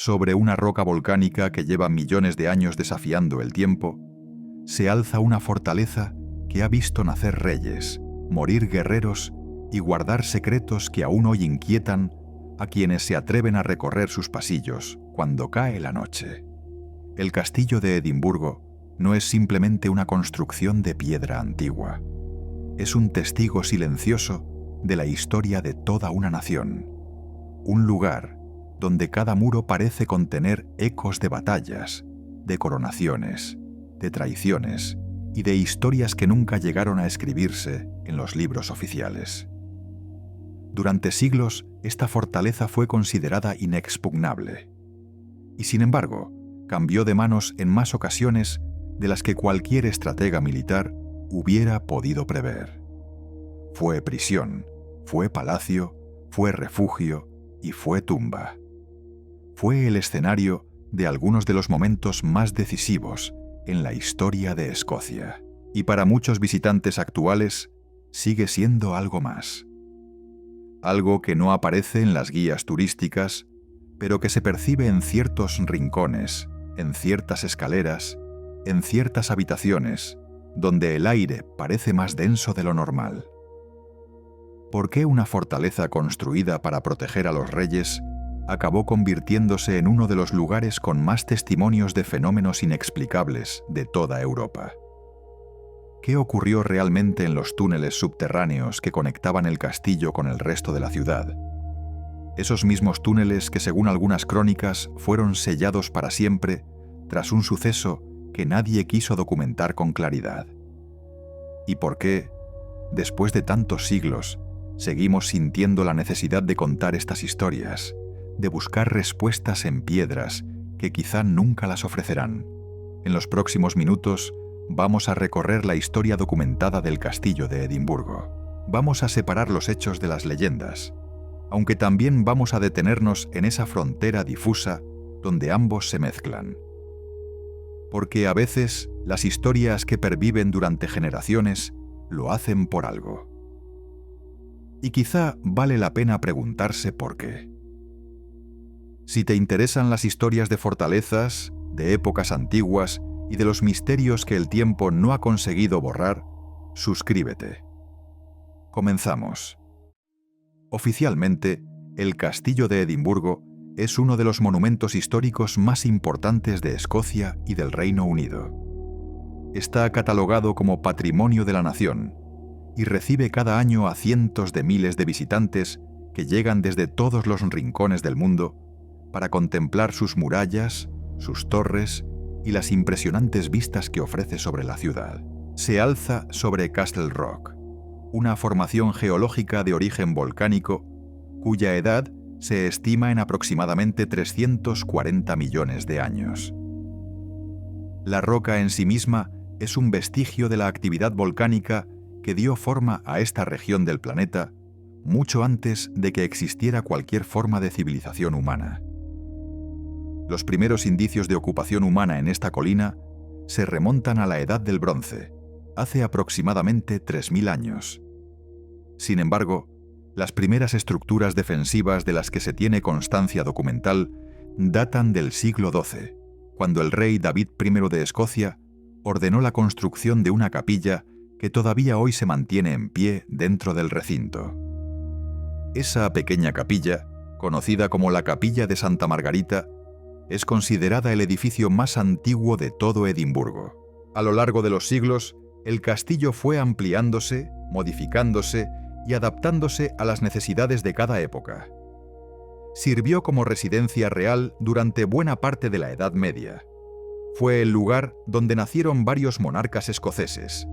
Sobre una roca volcánica que lleva millones de años desafiando el tiempo, se alza una fortaleza que ha visto nacer reyes, morir guerreros y guardar secretos que aún hoy inquietan a quienes se atreven a recorrer sus pasillos cuando cae la noche. El castillo de Edimburgo no es simplemente una construcción de piedra antigua. Es un testigo silencioso de la historia de toda una nación. Un lugar donde cada muro parece contener ecos de batallas, de coronaciones, de traiciones y de historias que nunca llegaron a escribirse en los libros oficiales. Durante siglos, esta fortaleza fue considerada inexpugnable. Y sin embargo, cambió de manos en más ocasiones de las que cualquier estratega militar hubiera podido prever. Fue prisión, fue palacio, fue refugio y fue tumba. Fue el escenario de algunos de los momentos más decisivos en la historia de Escocia. Y para muchos visitantes actuales, sigue siendo algo más. Algo que no aparece en las guías turísticas, pero que se percibe en ciertos rincones, en ciertas escaleras, en ciertas habitaciones, donde el aire parece más denso de lo normal. ¿Por qué una fortaleza construida para proteger a los reyes acabó convirtiéndose en uno de los lugares con más testimonios de fenómenos inexplicables de toda Europa? ¿Qué ocurrió realmente en los túneles subterráneos que conectaban el castillo con el resto de la ciudad? Esos mismos túneles que, según algunas crónicas, fueron sellados para siempre tras un suceso que nadie quiso documentar con claridad. ¿Y por qué, después de tantos siglos, seguimos sintiendo la necesidad de contar estas historias, de buscar respuestas en piedras que quizá nunca las ofrecerán? En los próximos minutos vamos a recorrer la historia documentada del castillo de Edimburgo. Vamos a separar los hechos de las leyendas, aunque también vamos a detenernos en esa frontera difusa donde ambos se mezclan. Porque a veces las historias que perviven durante generaciones lo hacen por algo. Y quizá vale la pena preguntarse por qué. Si te interesan las historias de fortalezas, de épocas antiguas y de los misterios que el tiempo no ha conseguido borrar, suscríbete. Comenzamos. Oficialmente, el Castillo de Edimburgo es uno de los monumentos históricos más importantes de Escocia y del Reino Unido. Está catalogado como Patrimonio de la Nación y recibe cada año a cientos de miles de visitantes que llegan desde todos los rincones del mundo para contemplar sus murallas, sus torres y las impresionantes vistas que ofrece sobre la ciudad. Se alza sobre Castle Rock, una formación geológica de origen volcánico cuya edad se estima en aproximadamente 340 millones de años. La roca en sí misma es un vestigio de la actividad volcánica que dio forma a esta región del planeta mucho antes de que existiera cualquier forma de civilización humana. Los primeros indicios de ocupación humana en esta colina se remontan a la Edad del Bronce, hace aproximadamente 3.000 años. Sin embargo, las primeras estructuras defensivas de las que se tiene constancia documental datan del siglo XII, cuando el rey David I de Escocia ordenó la construcción de una capilla que todavía hoy se mantiene en pie dentro del recinto. Esa pequeña capilla, conocida como la Capilla de Santa Margarita, es considerada el edificio más antiguo de todo Edimburgo. A lo largo de los siglos, el castillo fue ampliándose, modificándose y adaptándose a las necesidades de cada época. Sirvió como residencia real durante buena parte de la Edad Media. Fue el lugar donde nacieron varios monarcas escoceses.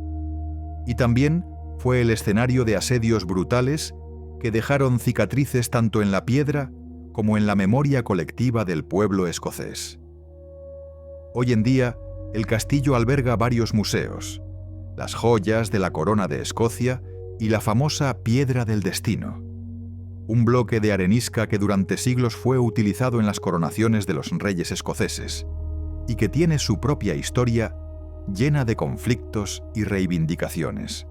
Y también fue el escenario de asedios brutales que dejaron cicatrices tanto en la piedra como en la memoria colectiva del pueblo escocés. Hoy en día, el castillo alberga varios museos, las joyas de la corona de Escocia y la famosa Piedra del Destino, un bloque de arenisca que durante siglos fue utilizado en las coronaciones de los reyes escoceses y que tiene su propia historia llena de conflictos y reivindicaciones.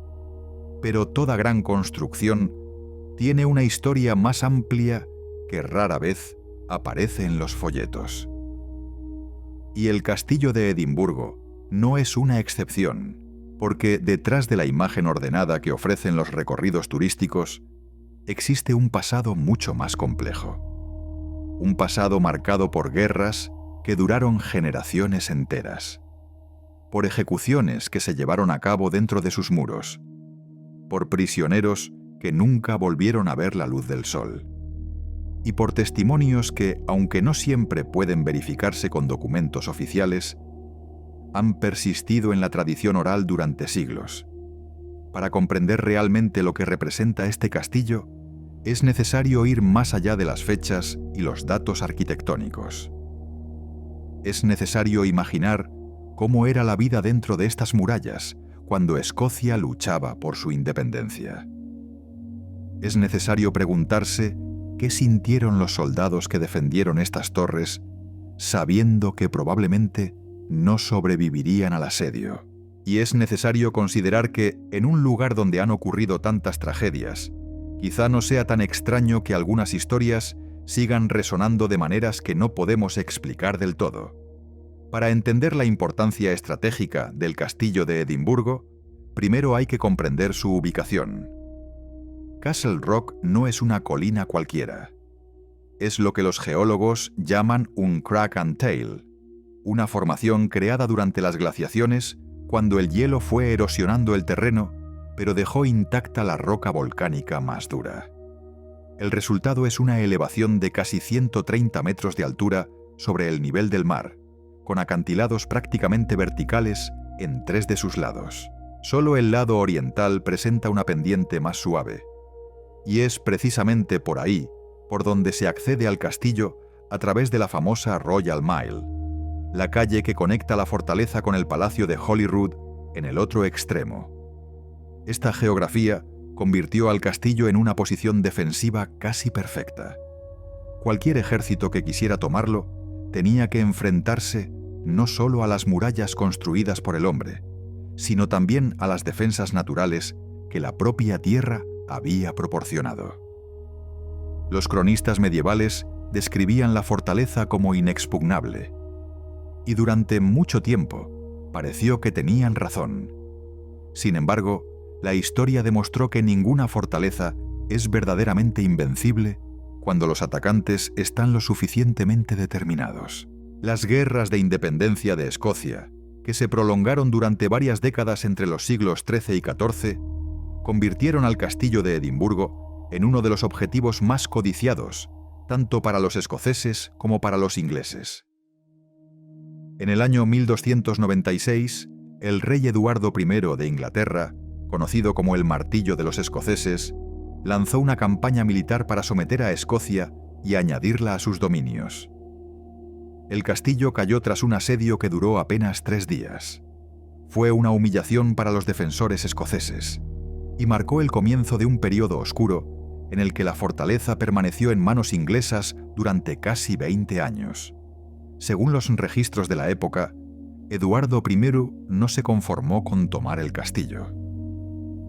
Pero toda gran construcción tiene una historia más amplia que rara vez aparece en los folletos. Y el castillo de Edimburgo no es una excepción, porque detrás de la imagen ordenada que ofrecen los recorridos turísticos, existe un pasado mucho más complejo. Un pasado marcado por guerras que duraron generaciones enteras, por ejecuciones que se llevaron a cabo dentro de sus muros, por prisioneros que nunca volvieron a ver la luz del sol, y por testimonios que, aunque no siempre pueden verificarse con documentos oficiales, han persistido en la tradición oral durante siglos. Para comprender realmente lo que representa este castillo, es necesario ir más allá de las fechas y los datos arquitectónicos. Es necesario imaginar cómo era la vida dentro de estas murallas cuando Escocia luchaba por su independencia. Es necesario preguntarse qué sintieron los soldados que defendieron estas torres, sabiendo que probablemente no sobrevivirían al asedio. Y es necesario considerar que, en un lugar donde han ocurrido tantas tragedias, quizá no sea tan extraño que algunas historias sigan resonando de maneras que no podemos explicar del todo. Para entender la importancia estratégica del castillo de Edimburgo, primero hay que comprender su ubicación. Castle Rock no es una colina cualquiera. Es lo que los geólogos llaman un crack and tail, una formación creada durante las glaciaciones cuando el hielo fue erosionando el terreno, pero dejó intacta la roca volcánica más dura. El resultado es una elevación de casi 130 metros de altura sobre el nivel del mar, con acantilados prácticamente verticales en 3 de sus lados. Solo el lado oriental presenta una pendiente más suave, y es precisamente por ahí por donde se accede al castillo a través de la famosa Royal Mile, la calle que conecta la fortaleza con el palacio de Holyrood en el otro extremo. Esta geografía convirtió al castillo en una posición defensiva casi perfecta. Cualquier ejército que quisiera tomarlo tenía que enfrentarse no solo a las murallas construidas por el hombre, sino también a las defensas naturales que la propia tierra había proporcionado. Los cronistas medievales describían la fortaleza como inexpugnable, y durante mucho tiempo pareció que tenían razón. Sin embargo, la historia demostró que ninguna fortaleza es verdaderamente invencible cuando los atacantes están lo suficientemente determinados. Las guerras de independencia de Escocia, que se prolongaron durante varias décadas entre los siglos XIII y XIV, convirtieron al castillo de Edimburgo en uno de los objetivos más codiciados, tanto para los escoceses como para los ingleses. En el año 1296, el rey Eduardo I de Inglaterra, conocido como el Martillo de los Escoceses, lanzó una campaña militar para someter a Escocia y añadirla a sus dominios. El castillo cayó tras un asedio que duró apenas 3 días. Fue una humillación para los defensores escoceses y marcó el comienzo de un período oscuro en el que la fortaleza permaneció en manos inglesas durante casi 20 años. Según los registros de la época, Eduardo I no se conformó con tomar el castillo.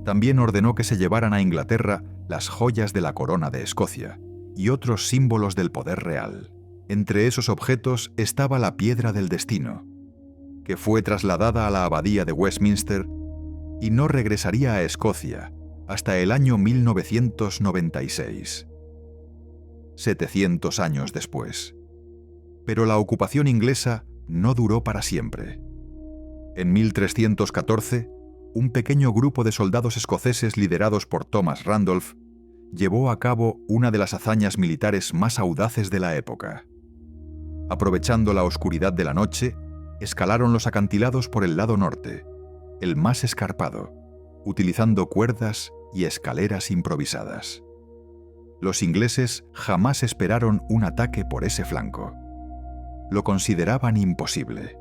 También ordenó que se llevaran a Inglaterra las joyas de la corona de Escocia y otros símbolos del poder real. Entre esos objetos estaba la Piedra del Destino, que fue trasladada a la abadía de Westminster y no regresaría a Escocia hasta el año 1996. 700 años después. Pero la ocupación inglesa no duró para siempre. En 1314, un pequeño grupo de soldados escoceses liderados por Thomas Randolph llevó a cabo una de las hazañas militares más audaces de la época. Aprovechando la oscuridad de la noche, escalaron los acantilados por el lado norte, el más escarpado, utilizando cuerdas y escaleras improvisadas. Los ingleses jamás esperaron un ataque por ese flanco. Lo consideraban imposible,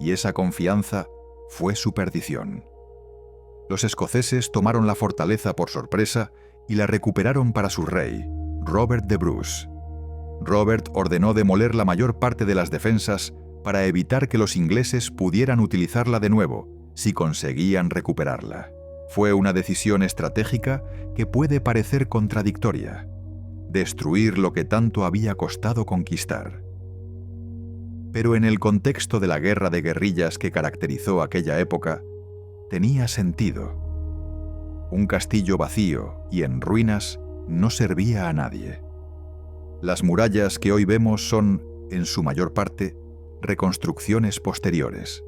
y esa confianza fue su perdición. Los escoceses tomaron la fortaleza por sorpresa y la recuperaron para su rey, Robert de Bruce. Robert ordenó demoler la mayor parte de las defensas para evitar que los ingleses pudieran utilizarla de nuevo si conseguían recuperarla. Fue una decisión estratégica que puede parecer contradictoria. destruir lo que tanto había costado conquistar. Pero en el contexto de la guerra de guerrillas que caracterizó aquella época, tenía sentido. Un castillo vacío y en ruinas no servía a nadie. Las murallas que hoy vemos son, en su mayor parte, reconstrucciones posteriores.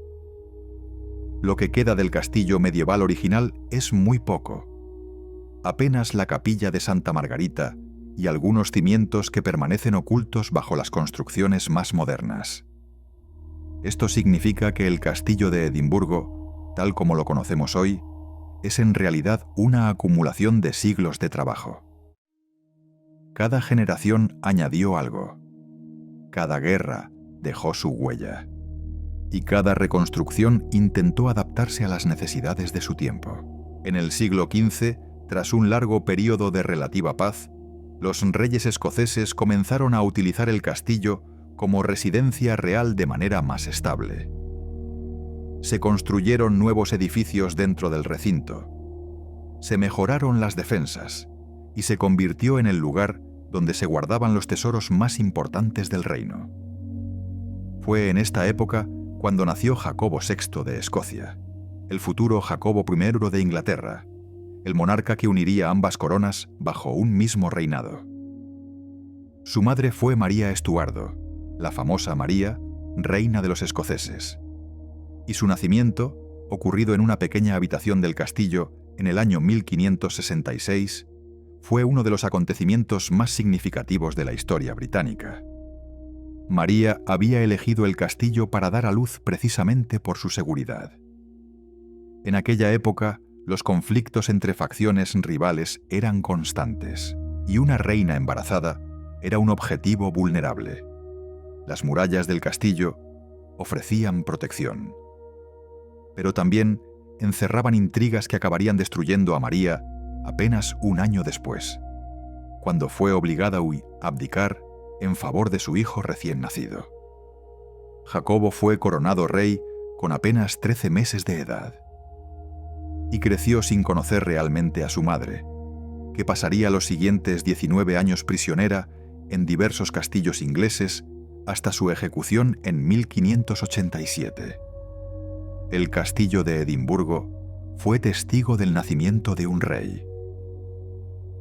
Lo que queda del castillo medieval original es muy poco. Apenas la capilla de Santa Margarita y algunos cimientos que permanecen ocultos bajo las construcciones más modernas. Esto significa que el castillo de Edimburgo, tal como lo conocemos hoy, es en realidad una acumulación de siglos de trabajo. Cada generación añadió algo. Cada guerra dejó su huella. Y cada reconstrucción intentó adaptarse a las necesidades de su tiempo. En el siglo XV, tras un largo período de relativa paz, los reyes escoceses comenzaron a utilizar el castillo como residencia real de manera más estable. Se construyeron nuevos edificios dentro del recinto. Se mejoraron las defensas y se convirtió en el lugar donde se guardaban los tesoros más importantes del reino. Fue en esta época cuando nació Jacobo VI de Escocia, el futuro Jacobo I de Inglaterra, el monarca que uniría ambas coronas bajo un mismo reinado. Su madre fue María Estuardo, la famosa María, reina de los escoceses, y su nacimiento, ocurrido en una pequeña habitación del castillo en el año 1566, fue uno de los acontecimientos más significativos de la historia británica. María había elegido el castillo para dar a luz precisamente por su seguridad. En aquella época, los conflictos entre facciones rivales eran constantes, y una reina embarazada era un objetivo vulnerable. Las murallas del castillo ofrecían protección, pero también encerraban intrigas que acabarían destruyendo a María apenas un año después, cuando fue obligada a abdicar en favor de su hijo recién nacido. Jacobo fue coronado rey con apenas 13 meses de edad y creció sin conocer realmente a su madre, que pasaría los siguientes 19 años prisionera en diversos castillos ingleses hasta su ejecución en 1587. El castillo de Edimburgo fue testigo del nacimiento de un rey,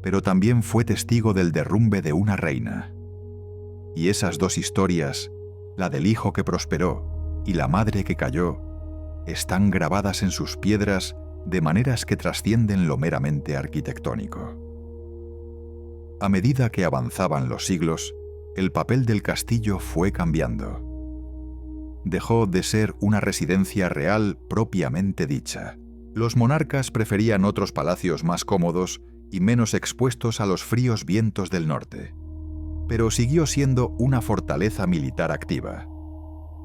pero también fue testigo del derrumbe de una reina. Y esas dos historias, la del hijo que prosperó y la madre que cayó, están grabadas en sus piedras de maneras que trascienden lo meramente arquitectónico. A medida que avanzaban los siglos, el papel del castillo fue cambiando. Dejó de ser una residencia real propiamente dicha. Los monarcas preferían otros palacios más cómodos y menos expuestos a los fríos vientos del norte, pero siguió siendo una fortaleza militar activa.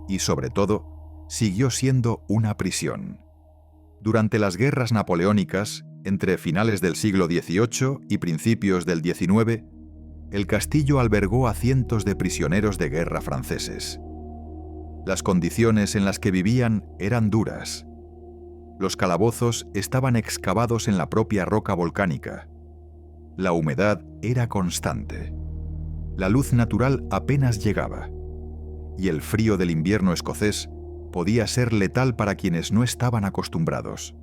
Y sobre todo, siguió siendo una prisión. Durante las guerras napoleónicas, entre finales del siglo XVIII y principios del XIX, el castillo albergó a cientos de prisioneros de guerra franceses. Las condiciones en las que vivían eran duras. Los calabozos estaban excavados en la propia roca volcánica. La humedad era constante. La luz natural apenas llegaba. Y el frío del invierno escocés podía ser letal para quienes no estaban acostumbrados.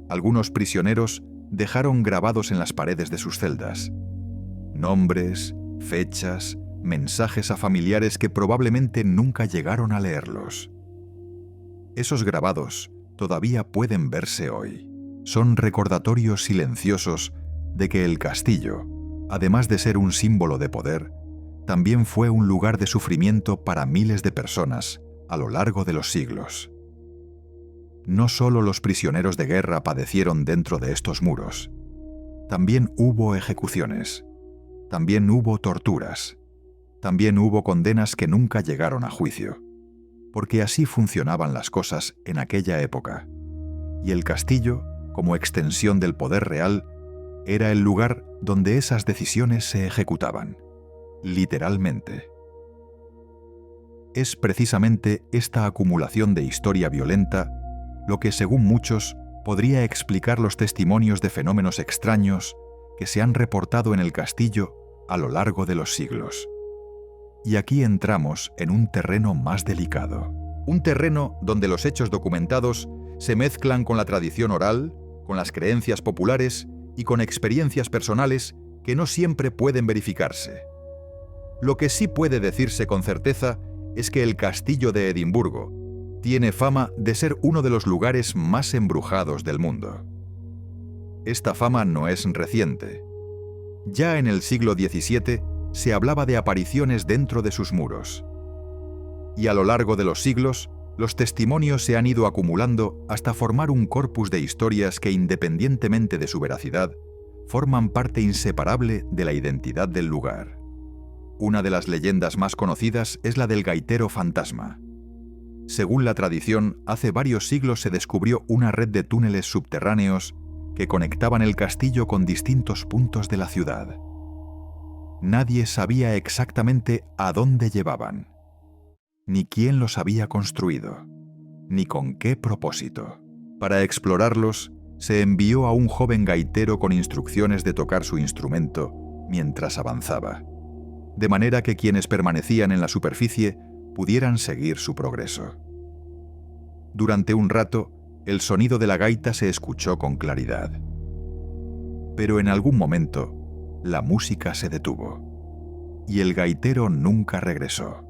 Algunos prisioneros dejaron grabados en las paredes de sus celdas nombres, fechas, mensajes a familiares que probablemente nunca llegaron a leerlos. Esos grabados todavía pueden verse hoy. Son recordatorios silenciosos de que el castillo, además de ser un símbolo de poder, también fue un lugar de sufrimiento para miles de personas a lo largo de los siglos. No solo los prisioneros de guerra padecieron dentro de estos muros. También hubo ejecuciones. También hubo torturas. También hubo condenas que nunca llegaron a juicio, porque así funcionaban las cosas en aquella época. Y el castillo, como extensión del poder real, era el lugar donde esas decisiones se ejecutaban, literalmente. Es precisamente esta acumulación de historia violenta lo que, según muchos, podría explicar los testimonios de fenómenos extraños que se han reportado en el castillo a lo largo de los siglos. Y aquí entramos en un terreno más delicado. Un terreno donde los hechos documentados se mezclan con la tradición oral, con las creencias populares y con experiencias personales que no siempre pueden verificarse. Lo que sí puede decirse con certeza es que el castillo de Edimburgo tiene fama de ser uno de los lugares más embrujados del mundo. Esta fama no es reciente. Ya en el siglo XVII se hablaba de apariciones dentro de sus muros. Y a lo largo de los siglos, los testimonios se han ido acumulando hasta formar un corpus de historias que, independientemente de su veracidad, forman parte inseparable de la identidad del lugar. Una de las leyendas más conocidas es la del gaitero fantasma. Según la tradición, hace varios siglos se descubrió una red de túneles subterráneos que conectaban el castillo con distintos puntos de la ciudad. Nadie sabía exactamente a dónde llevaban, ni quién los había construido, ni con qué propósito. Para explorarlos, se envió a un joven gaitero con instrucciones de tocar su instrumento mientras avanzaba, de manera que quienes permanecían en la superficie pudieran seguir su progreso. Durante un rato, el sonido de la gaita se escuchó con claridad. Pero en algún momento, la música se detuvo, y el gaitero nunca regresó.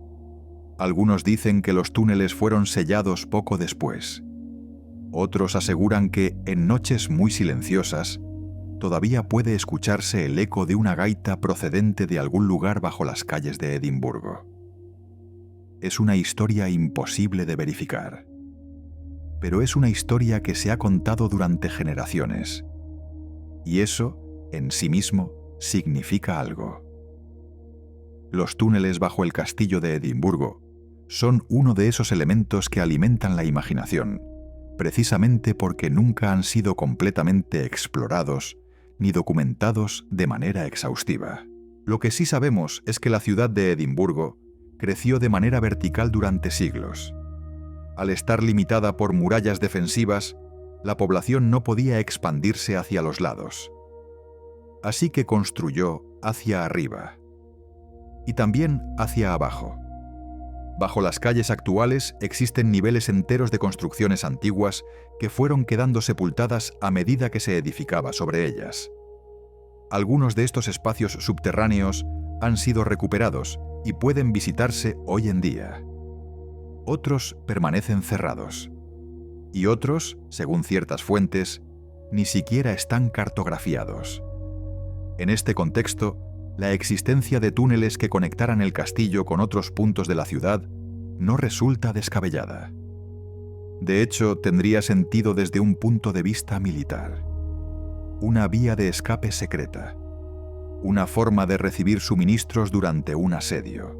Algunos dicen que los túneles fueron sellados poco después. Otros aseguran que, en noches muy silenciosas, todavía puede escucharse el eco de una gaita procedente de algún lugar bajo las calles de Edimburgo. Es una historia imposible de verificar, pero es una historia que se ha contado durante generaciones, y eso, en sí mismo, significa algo. Los túneles bajo el castillo de Edimburgo son uno de esos elementos que alimentan la imaginación, precisamente porque nunca han sido completamente explorados ni documentados de manera exhaustiva. Lo que sí sabemos es que la ciudad de Edimburgo creció de manera vertical durante siglos. Al estar limitada por murallas defensivas, la población no podía expandirse hacia los lados. Así que construyó hacia arriba y también hacia abajo. Bajo las calles actuales existen niveles enteros de construcciones antiguas que fueron quedando sepultadas a medida que se edificaba sobre ellas. Algunos de estos espacios subterráneos han sido recuperados y pueden visitarse hoy en día. Otros permanecen cerrados. Y otros, según ciertas fuentes, ni siquiera están cartografiados. En este contexto, la existencia de túneles que conectaran el castillo con otros puntos de la ciudad no resulta descabellada. De hecho, tendría sentido desde un punto de vista militar. Una vía de escape secreta. Una forma de recibir suministros durante un asedio.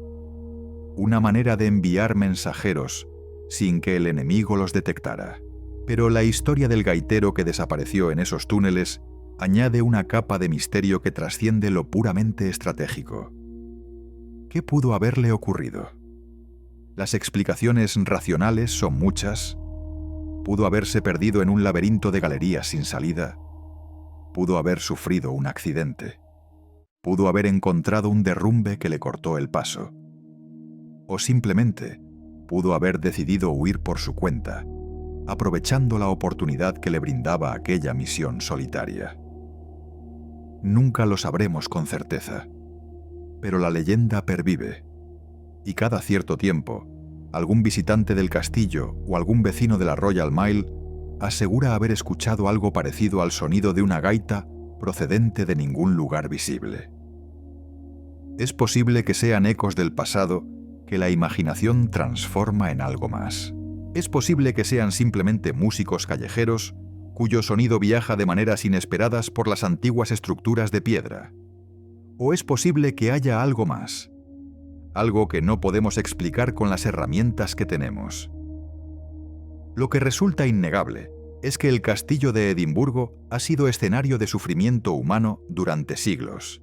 Una manera de enviar mensajeros sin que el enemigo los detectara. Pero la historia del gaitero que desapareció en esos túneles añade una capa de misterio que trasciende lo puramente estratégico. ¿Qué pudo haberle ocurrido? Las explicaciones racionales son muchas. Pudo haberse perdido en un laberinto de galerías sin salida. Pudo haber sufrido un accidente. Pudo haber encontrado un derrumbe que le cortó el paso. O simplemente pudo haber decidido huir por su cuenta, aprovechando la oportunidad que le brindaba aquella misión solitaria. Nunca lo sabremos con certeza, pero la leyenda pervive, y cada cierto tiempo, algún visitante del castillo o algún vecino de la Royal Mile asegura haber escuchado algo parecido al sonido de una gaita procedente de ningún lugar visible. Es posible que sean ecos del pasado que la imaginación transforma en algo más. Es posible que sean simplemente músicos callejeros cuyo sonido viaja de maneras inesperadas por las antiguas estructuras de piedra. O es posible que haya algo más, algo que no podemos explicar con las herramientas que tenemos. Lo que resulta innegable es que el castillo de Edimburgo ha sido escenario de sufrimiento humano durante siglos.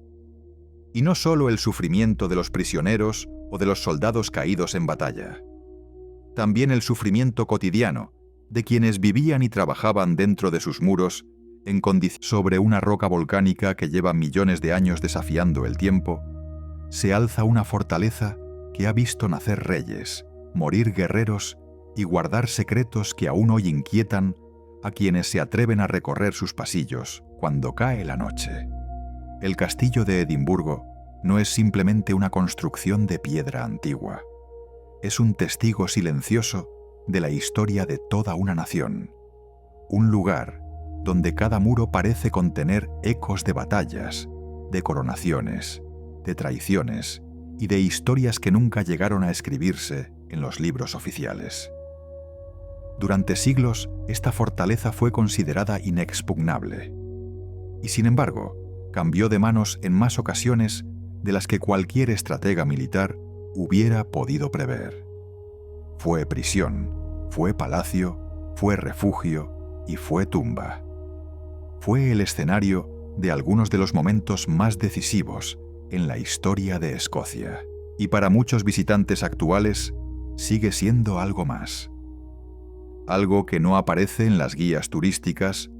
Y no solo el sufrimiento de los prisioneros o de los soldados caídos en batalla. También el sufrimiento cotidiano de quienes vivían y trabajaban dentro de sus muros sobre una roca volcánica que lleva millones de años desafiando el tiempo, se alza una fortaleza que ha visto nacer reyes, morir guerreros y guardar secretos que aún hoy inquietan a quienes se atreven a recorrer sus pasillos cuando cae la noche. El castillo de Edimburgo no es simplemente una construcción de piedra antigua. Es un testigo silencioso de la historia de toda una nación. Un lugar donde cada muro parece contener ecos de batallas, de coronaciones, de traiciones y de historias que nunca llegaron a escribirse en los libros oficiales. Durante siglos, esta fortaleza fue considerada inexpugnable. Y sin embargo, cambió de manos en más ocasiones de las que cualquier estratega militar hubiera podido prever. Fue prisión, fue palacio, fue refugio y fue tumba. Fue el escenario de algunos de los momentos más decisivos en la historia de Escocia. Y para muchos visitantes actuales, sigue siendo algo más. Algo que no aparece en las guías turísticas,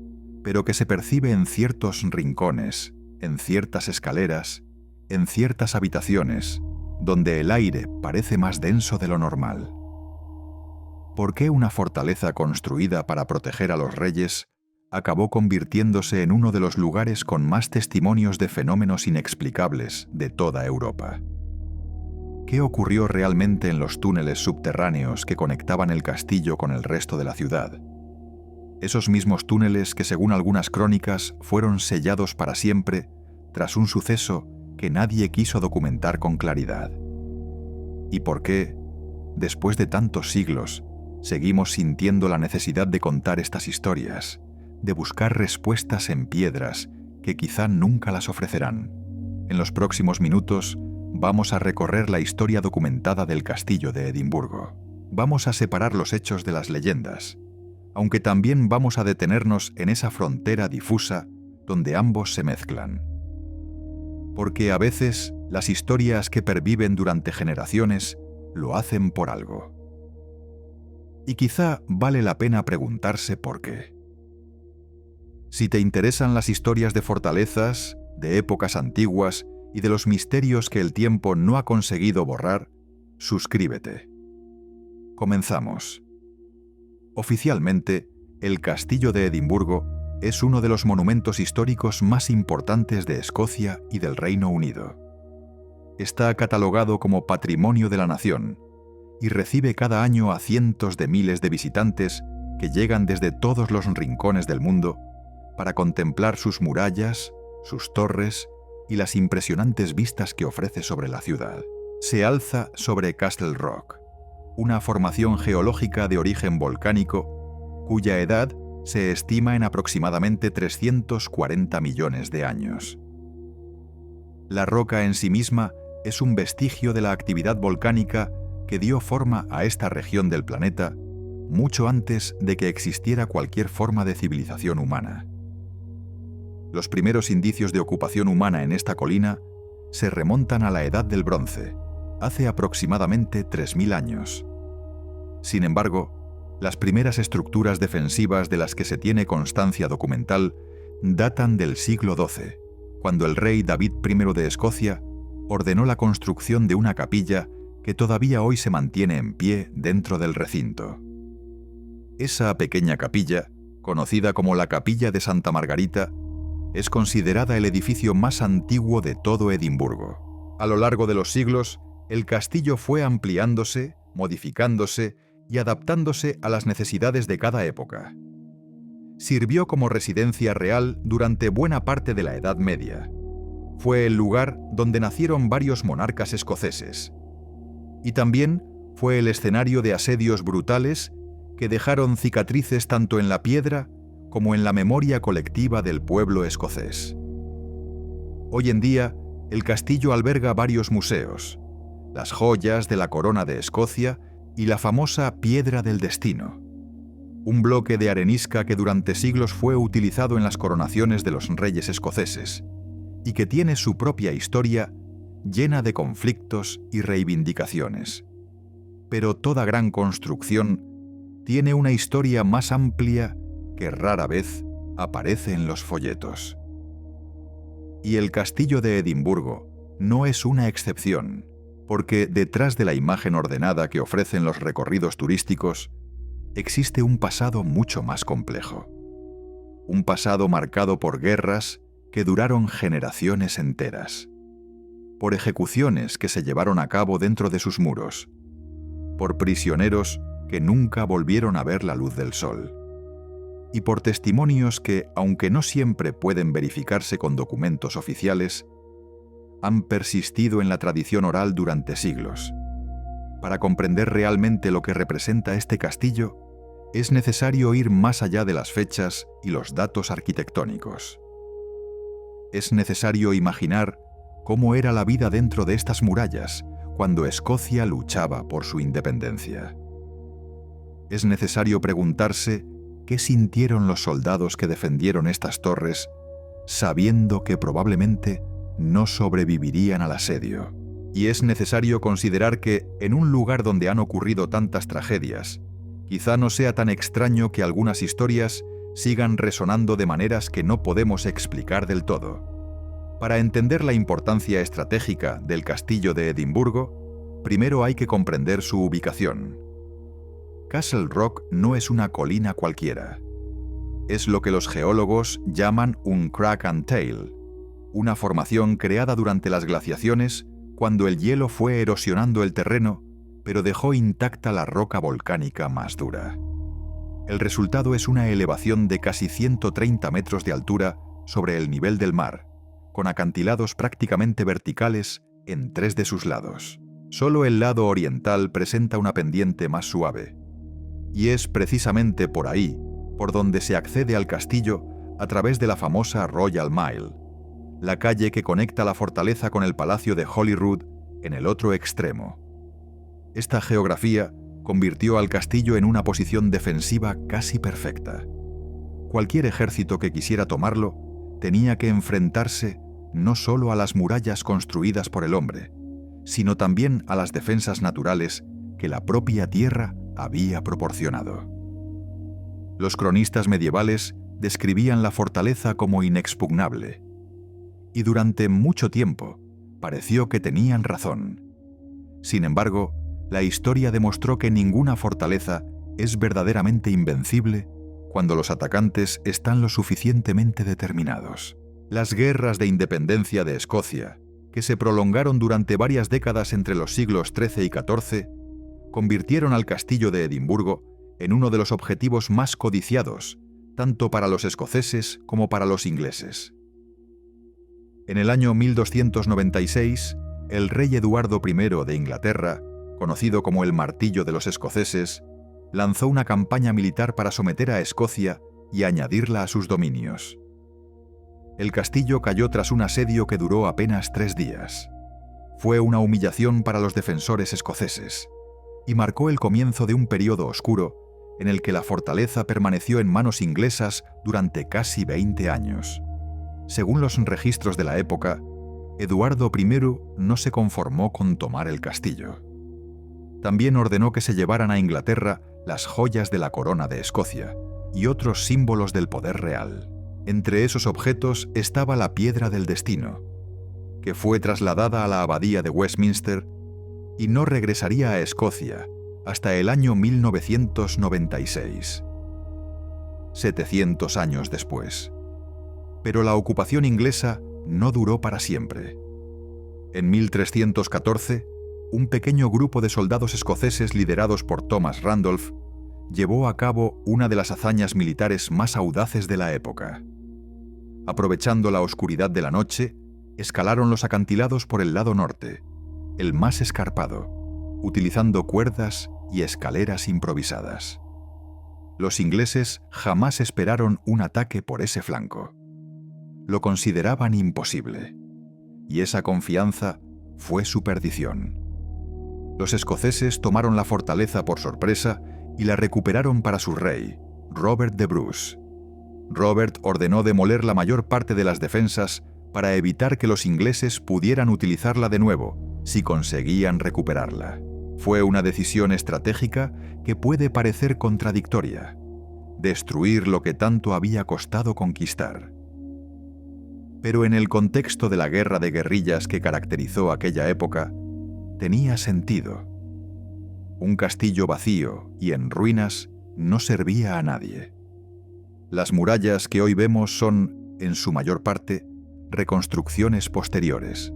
pero que se percibe en ciertos rincones, en ciertas escaleras, en ciertas habitaciones, donde el aire parece más denso de lo normal. ¿Por qué una fortaleza construida para proteger a los reyes acabó convirtiéndose en uno de los lugares con más testimonios de fenómenos inexplicables de toda Europa? ¿Qué ocurrió realmente en los túneles subterráneos que conectaban el castillo con el resto de la ciudad? Esos mismos túneles que, según algunas crónicas, fueron sellados para siempre tras un suceso que nadie quiso documentar con claridad. ¿Y por qué, después de tantos siglos, seguimos sintiendo la necesidad de contar estas historias, de buscar respuestas en piedras que quizá nunca las ofrecerán? En los próximos minutos vamos a recorrer la historia documentada del castillo de Edimburgo. Vamos a separar los hechos de las leyendas, aunque también vamos a detenernos en esa frontera difusa donde ambos se mezclan. Porque a veces las historias que perviven durante generaciones lo hacen por algo. Y quizá vale la pena preguntarse por qué. Si te interesan las historias de fortalezas, de épocas antiguas y de los misterios que el tiempo no ha conseguido borrar, suscríbete. Comenzamos. Oficialmente, el Castillo de Edimburgo es uno de los monumentos históricos más importantes de Escocia y del Reino Unido. Está catalogado como Patrimonio de la Nación y recibe cada año a cientos de miles de visitantes que llegan desde todos los rincones del mundo para contemplar sus murallas, sus torres y las impresionantes vistas que ofrece sobre la ciudad. Se alza sobre Castle Rock, una formación geológica de origen volcánico cuya edad se estima en aproximadamente 340 millones de años. La roca en sí misma es un vestigio de la actividad volcánica que dio forma a esta región del planeta mucho antes de que existiera cualquier forma de civilización humana. Los primeros indicios de ocupación humana en esta colina se remontan a la Edad del Bronce, hace aproximadamente 3000 años. Sin embargo, las primeras estructuras defensivas de las que se tiene constancia documental datan del siglo XII, cuando el rey David I de Escocia ordenó la construcción de una capilla que todavía hoy se mantiene en pie dentro del recinto. Esa pequeña capilla, conocida como la Capilla de Santa Margarita, es considerada el edificio más antiguo de todo Edimburgo. A lo largo de los siglos, el castillo fue ampliándose, modificándose y adaptándose a las necesidades de cada época. Sirvió como residencia real durante buena parte de la Edad Media. Fue el lugar donde nacieron varios monarcas escoceses. Y también fue el escenario de asedios brutales que dejaron cicatrices tanto en la piedra como en la memoria colectiva del pueblo escocés. Hoy en día, el castillo alberga varios museos, las joyas de la corona de Escocia y la famosa Piedra del Destino, un bloque de arenisca que durante siglos fue utilizado en las coronaciones de los reyes escoceses y que tiene su propia historia llena de conflictos y reivindicaciones. Pero toda gran construcción tiene una historia más amplia que rara vez aparece en los folletos. Y el castillo de Edimburgo no es una excepción, porque detrás de la imagen ordenada que ofrecen los recorridos turísticos, existe un pasado mucho más complejo. Un pasado marcado por guerras que duraron generaciones enteras, por ejecuciones que se llevaron a cabo dentro de sus muros, por prisioneros que nunca volvieron a ver la luz del sol, y por testimonios que, aunque no siempre pueden verificarse con documentos oficiales, han persistido en la tradición oral durante siglos. Para comprender realmente lo que representa este castillo, es necesario ir más allá de las fechas y los datos arquitectónicos. Es necesario imaginar cómo era la vida dentro de estas murallas cuando Escocia luchaba por su independencia. Es necesario preguntarse qué sintieron los soldados que defendieron estas torres, sabiendo que probablemente no sobrevivirían al asedio. Y es necesario considerar que, en un lugar donde han ocurrido tantas tragedias, quizá no sea tan extraño que algunas historias sigan resonando de maneras que no podemos explicar del todo. Para entender la importancia estratégica del castillo de Edimburgo, primero hay que comprender su ubicación. Castle Rock no es una colina cualquiera. Es lo que los geólogos llaman un crack and tail, una formación creada durante las glaciaciones cuando el hielo fue erosionando el terreno, pero dejó intacta la roca volcánica más dura. El resultado es una elevación de casi 130 metros de altura sobre el nivel del mar, con acantilados prácticamente verticales en 3 de sus lados. Solo el lado oriental presenta una pendiente más suave, y es precisamente por ahí por donde se accede al castillo a través de la famosa Royal Mile, la calle que conecta la fortaleza con el palacio de Holyrood en el otro extremo. Esta geografía convirtió al castillo en una posición defensiva casi perfecta. Cualquier ejército que quisiera tomarlo tenía que enfrentarse no solo a las murallas construidas por el hombre, sino también a las defensas naturales que la propia tierra había proporcionado. Los cronistas medievales describían la fortaleza como inexpugnable, y durante mucho tiempo pareció que tenían razón. Sin embargo, la historia demostró que ninguna fortaleza es verdaderamente invencible cuando los atacantes están lo suficientemente determinados. Las guerras de independencia de Escocia, que se prolongaron durante varias décadas entre los siglos XIII y XIV, convirtieron al castillo de Edimburgo en uno de los objetivos más codiciados, tanto para los escoceses como para los ingleses. En el año 1296, el rey Eduardo I de Inglaterra, conocido como el Martillo de los Escoceses, lanzó una campaña militar para someter a Escocia y añadirla a sus dominios. El castillo cayó tras un asedio que duró apenas 3 días. Fue una humillación para los defensores escoceses y marcó el comienzo de un periodo oscuro en el que la fortaleza permaneció en manos inglesas durante casi 20 años. Según los registros de la época, Eduardo I no se conformó con tomar el castillo. También ordenó que se llevaran a Inglaterra las joyas de la corona de Escocia y otros símbolos del poder real. Entre esos objetos estaba la Piedra del Destino, que fue trasladada a la abadía de Westminster y no regresaría a Escocia hasta el año 1996, 700 años después. Pero la ocupación inglesa no duró para siempre. En 1314, un pequeño grupo de soldados escoceses liderados por Thomas Randolph llevó a cabo una de las hazañas militares más audaces de la época. Aprovechando la oscuridad de la noche, escalaron los acantilados por el lado norte, el más escarpado, utilizando cuerdas y escaleras improvisadas. Los ingleses jamás esperaron un ataque por ese flanco. Lo consideraban imposible, y esa confianza fue su perdición. Los escoceses tomaron la fortaleza por sorpresa y la recuperaron para su rey, Robert de Bruce. Robert ordenó demoler la mayor parte de las defensas para evitar que los ingleses pudieran utilizarla de nuevo si conseguían recuperarla. Fue una decisión estratégica que puede parecer contradictoria. destruir lo que tanto había costado conquistar. Pero en el contexto de la guerra de guerrillas que caracterizó aquella época, tenía sentido. Un castillo vacío y en ruinas no servía a nadie. Las murallas que hoy vemos son, en su mayor parte, reconstrucciones posteriores.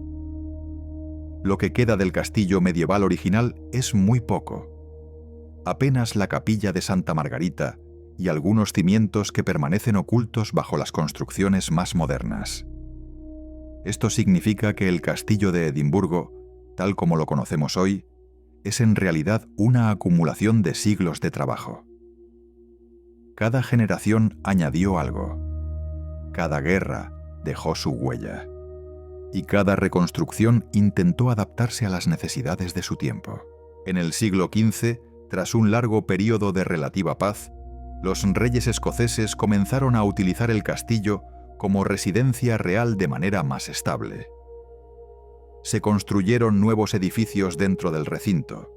Lo que queda del castillo medieval original es muy poco. Apenas la capilla de Santa Margarita y algunos cimientos que permanecen ocultos bajo las construcciones más modernas. Esto significa que el castillo de Edimburgo, tal como lo conocemos hoy, es en realidad una acumulación de siglos de trabajo. Cada generación añadió algo. Cada guerra dejó su huella. Y cada reconstrucción intentó adaptarse a las necesidades de su tiempo. En el siglo XV, tras un largo período de relativa paz, los reyes escoceses comenzaron a utilizar el castillo como residencia real de manera más estable. Se construyeron nuevos edificios dentro del recinto.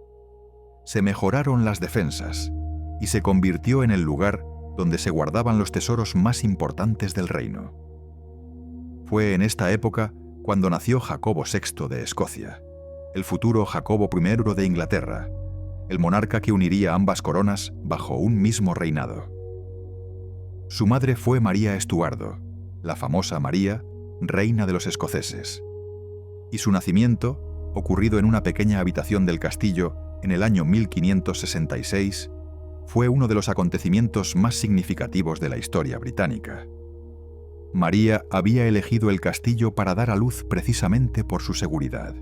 Se mejoraron las defensas y se convirtió en el lugar donde se guardaban los tesoros más importantes del reino. Fue en esta época cuando nació Jacobo VI de Escocia, el futuro Jacobo I de Inglaterra, el monarca que uniría ambas coronas bajo un mismo reinado. Su madre fue María Estuardo, la famosa María, reina de los escoceses. Y su nacimiento, ocurrido en una pequeña habitación del castillo en el año 1566, fue uno de los acontecimientos más significativos de la historia británica. María había elegido el castillo para dar a luz precisamente por su seguridad.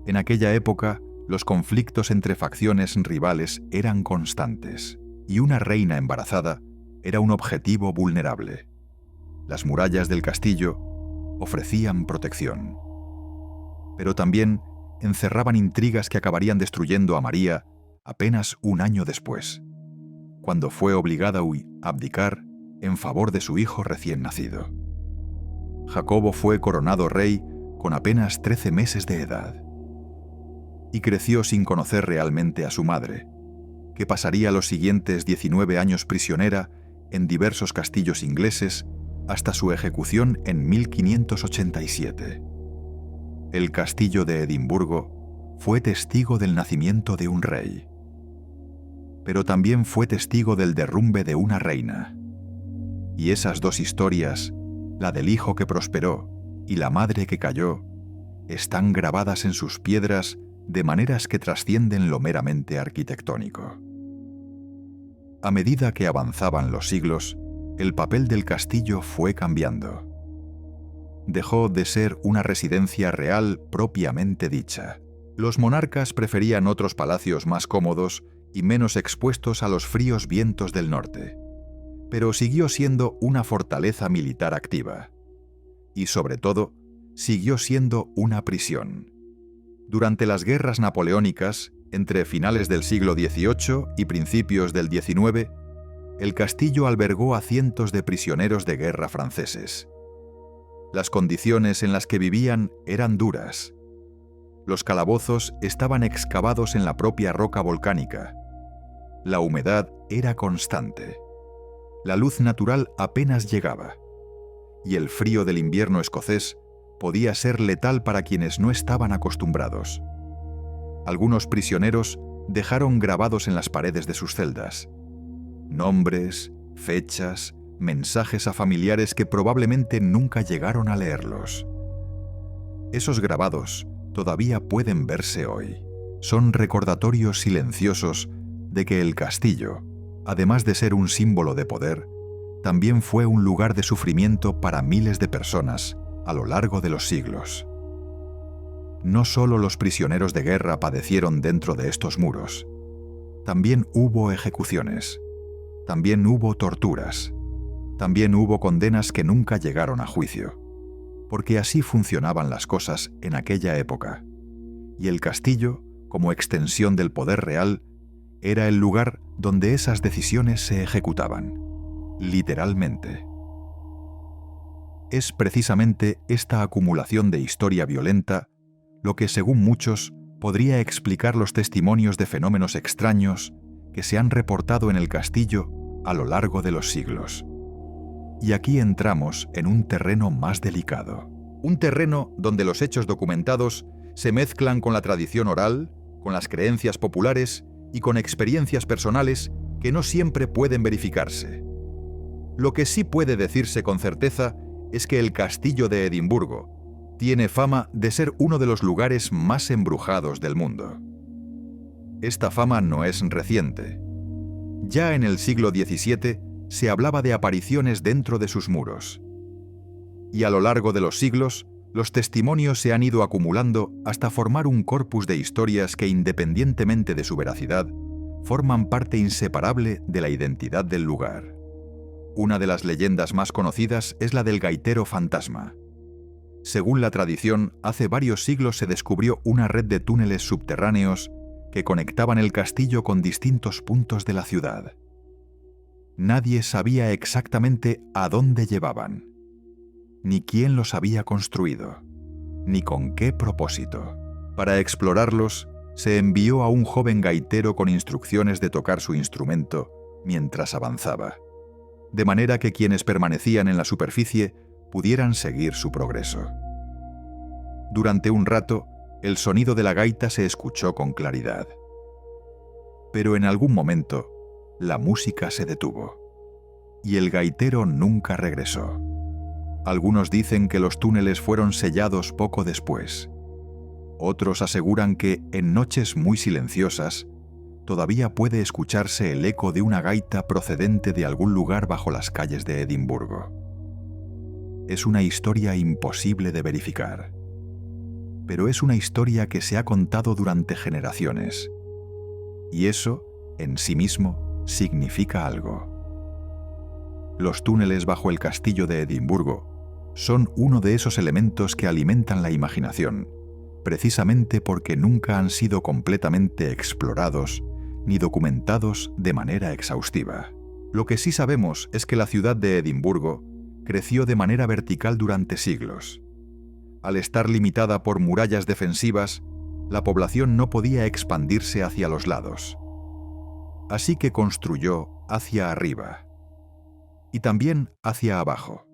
En aquella época, los conflictos entre facciones rivales eran constantes, y una reina embarazada era un objetivo vulnerable. Las murallas del castillo ofrecían protección. Pero también encerraban intrigas que acabarían destruyendo a María apenas un año después, cuando fue obligada a abdicar en favor de su hijo recién nacido. Jacobo fue coronado rey con apenas 13 meses de edad. Y creció sin conocer realmente a su madre, que pasaría los siguientes 19 años prisionera en diversos castillos ingleses hasta su ejecución en 1587. El castillo de Edimburgo fue testigo del nacimiento de un rey, pero también fue testigo del derrumbe de una reina. Y esas dos historias, la del hijo que prosperó y la madre que cayó, están grabadas en sus piedras de maneras que trascienden lo meramente arquitectónico. A medida que avanzaban los siglos, el papel del castillo fue cambiando. Dejó de ser una residencia real propiamente dicha. Los monarcas preferían otros palacios más cómodos y menos expuestos a los fríos vientos del norte, pero siguió siendo una fortaleza militar activa. Y sobre todo, siguió siendo una prisión. Durante las guerras napoleónicas, entre finales del siglo XVIII y principios del XIX, el castillo albergó a cientos de prisioneros de guerra franceses. Las condiciones en las que vivían eran duras. Los calabozos estaban excavados en la propia roca volcánica. La humedad era constante. La luz natural apenas llegaba. Y el frío del invierno escocés podía ser letal para quienes no estaban acostumbrados. Algunos prisioneros dejaron grabados en las paredes de sus celdas nombres, fechas, mensajes a familiares que probablemente nunca llegaron a leerlos. Esos grabados todavía pueden verse hoy. Son recordatorios silenciosos de que el castillo, además de ser un símbolo de poder, también fue un lugar de sufrimiento para miles de personas a lo largo de los siglos. No solo los prisioneros de guerra padecieron dentro de estos muros. También hubo ejecuciones. También hubo torturas. También hubo condenas que nunca llegaron a juicio. Porque así funcionaban las cosas en aquella época. Y el castillo, como extensión del poder real, era el lugar donde esas decisiones se ejecutaban, literalmente. Es precisamente esta acumulación de historia violenta lo que, según muchos, podría explicar los testimonios de fenómenos extraños que se han reportado en el castillo a lo largo de los siglos. Y aquí entramos en un terreno más delicado. Un terreno donde los hechos documentados se mezclan con la tradición oral, con las creencias populares y con experiencias personales que no siempre pueden verificarse. Lo que sí puede decirse con certeza es que el castillo de Edimburgo tiene fama de ser uno de los lugares más embrujados del mundo. Esta fama no es reciente. Ya en el siglo XVII se hablaba de apariciones dentro de sus muros. Y a lo largo de los siglos, los testimonios se han ido acumulando hasta formar un corpus de historias que, independientemente de su veracidad, forman parte inseparable de la identidad del lugar. Una de las leyendas más conocidas es la del gaitero fantasma. Según la tradición, hace varios siglos se descubrió una red de túneles subterráneos que conectaban el castillo con distintos puntos de la ciudad. Nadie sabía exactamente a dónde llevaban, ni quién los había construido, ni con qué propósito. Para explorarlos, se envió a un joven gaitero con instrucciones de tocar su instrumento mientras avanzaba, de manera que quienes permanecían en la superficie pudieran seguir su progreso. Durante un rato, el sonido de la gaita se escuchó con claridad. Pero en algún momento, la música se detuvo, y el gaitero nunca regresó. Algunos dicen que los túneles fueron sellados poco después. Otros aseguran que, en noches muy silenciosas, todavía puede escucharse el eco de una gaita procedente de algún lugar bajo las calles de Edimburgo. Es una historia imposible de verificar, pero es una historia que se ha contado durante generaciones, y eso, en sí mismo, significa algo. Los túneles bajo el castillo de Edimburgo son uno de esos elementos que alimentan la imaginación, precisamente porque nunca han sido completamente explorados ni documentados de manera exhaustiva. Lo que sí sabemos es que la ciudad de Edimburgo creció de manera vertical durante siglos. Al estar limitada por murallas defensivas, la población no podía expandirse hacia los lados. Así que construyó hacia arriba y también hacia abajo.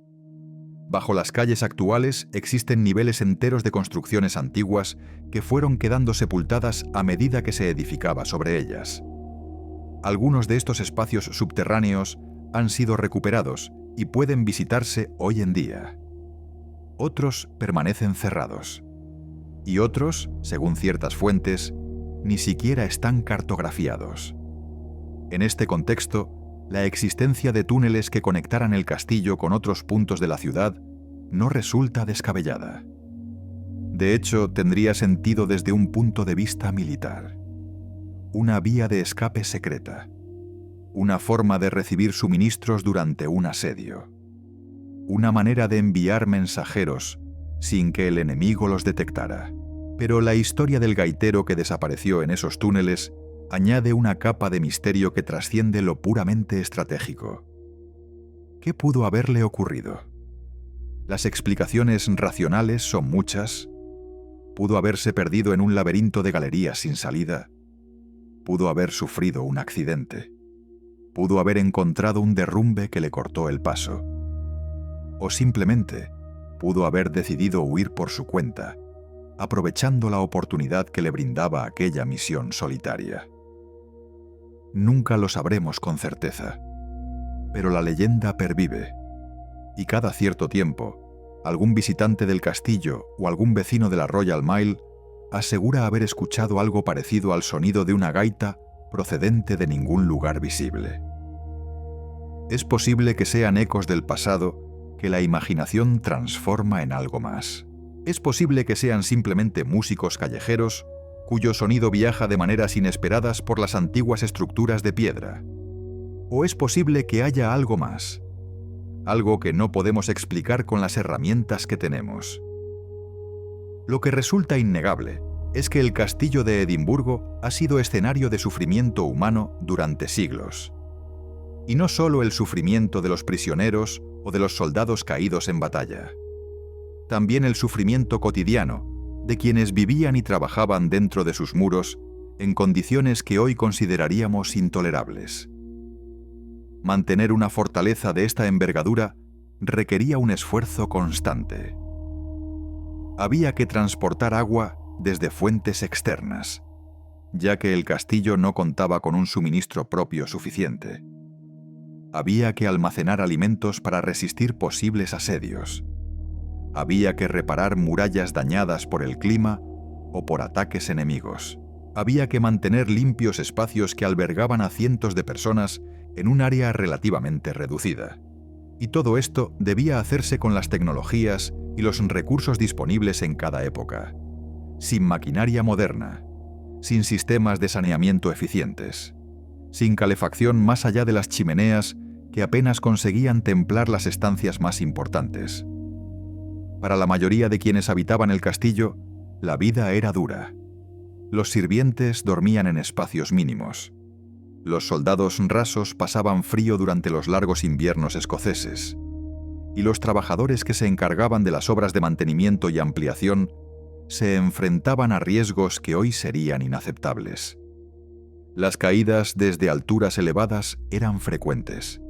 Bajo las calles actuales existen niveles enteros de construcciones antiguas que fueron quedando sepultadas a medida que se edificaba sobre ellas. Algunos de estos espacios subterráneos han sido recuperados y pueden visitarse hoy en día. Otros permanecen cerrados. Y otros, según ciertas fuentes, ni siquiera están cartografiados. En este contexto, la existencia de túneles que conectaran el castillo con otros puntos de la ciudad no resulta descabellada. De hecho, tendría sentido desde un punto de vista militar. Una vía de escape secreta. Una forma de recibir suministros durante un asedio. Una manera de enviar mensajeros sin que el enemigo los detectara. Pero la historia del gaitero que desapareció en esos túneles añade una capa de misterio que trasciende lo puramente estratégico. ¿Qué pudo haberle ocurrido? Las explicaciones racionales son muchas. Pudo haberse perdido en un laberinto de galerías sin salida. Pudo haber sufrido un accidente. Pudo haber encontrado un derrumbe que le cortó el paso. O simplemente pudo haber decidido huir por su cuenta, aprovechando la oportunidad que le brindaba aquella misión solitaria. Nunca lo sabremos con certeza, pero la leyenda pervive, y cada cierto tiempo, algún visitante del castillo o algún vecino de la Royal Mile asegura haber escuchado algo parecido al sonido de una gaita procedente de ningún lugar visible. Es posible que sean ecos del pasado que la imaginación transforma en algo más. Es posible que sean simplemente músicos callejeros cuyo sonido viaja de maneras inesperadas por las antiguas estructuras de piedra. O es posible que haya algo más, algo que no podemos explicar con las herramientas que tenemos. Lo que resulta innegable es que el castillo de Edimburgo ha sido escenario de sufrimiento humano durante siglos. Y no solo el sufrimiento de los prisioneros o de los soldados caídos en batalla. También el sufrimiento cotidiano de quienes vivían y trabajaban dentro de sus muros en condiciones que hoy consideraríamos intolerables. Mantener una fortaleza de esta envergadura requería un esfuerzo constante. Había que transportar agua desde fuentes externas, ya que el castillo no contaba con un suministro propio suficiente. Había que almacenar alimentos para resistir posibles asedios. Había que reparar murallas dañadas por el clima o por ataques enemigos. Había que mantener limpios espacios que albergaban a cientos de personas en un área relativamente reducida. Y todo esto debía hacerse con las tecnologías y los recursos disponibles en cada época, sin maquinaria moderna, sin sistemas de saneamiento eficientes, sin calefacción más allá de las chimeneas que apenas conseguían templar las estancias más importantes. Para la mayoría de quienes habitaban el castillo, la vida era dura. Los sirvientes dormían en espacios mínimos. Los soldados rasos pasaban frío durante los largos inviernos escoceses. Y los trabajadores que se encargaban de las obras de mantenimiento y ampliación se enfrentaban a riesgos que hoy serían inaceptables. Las caídas desde alturas elevadas eran frecuentes.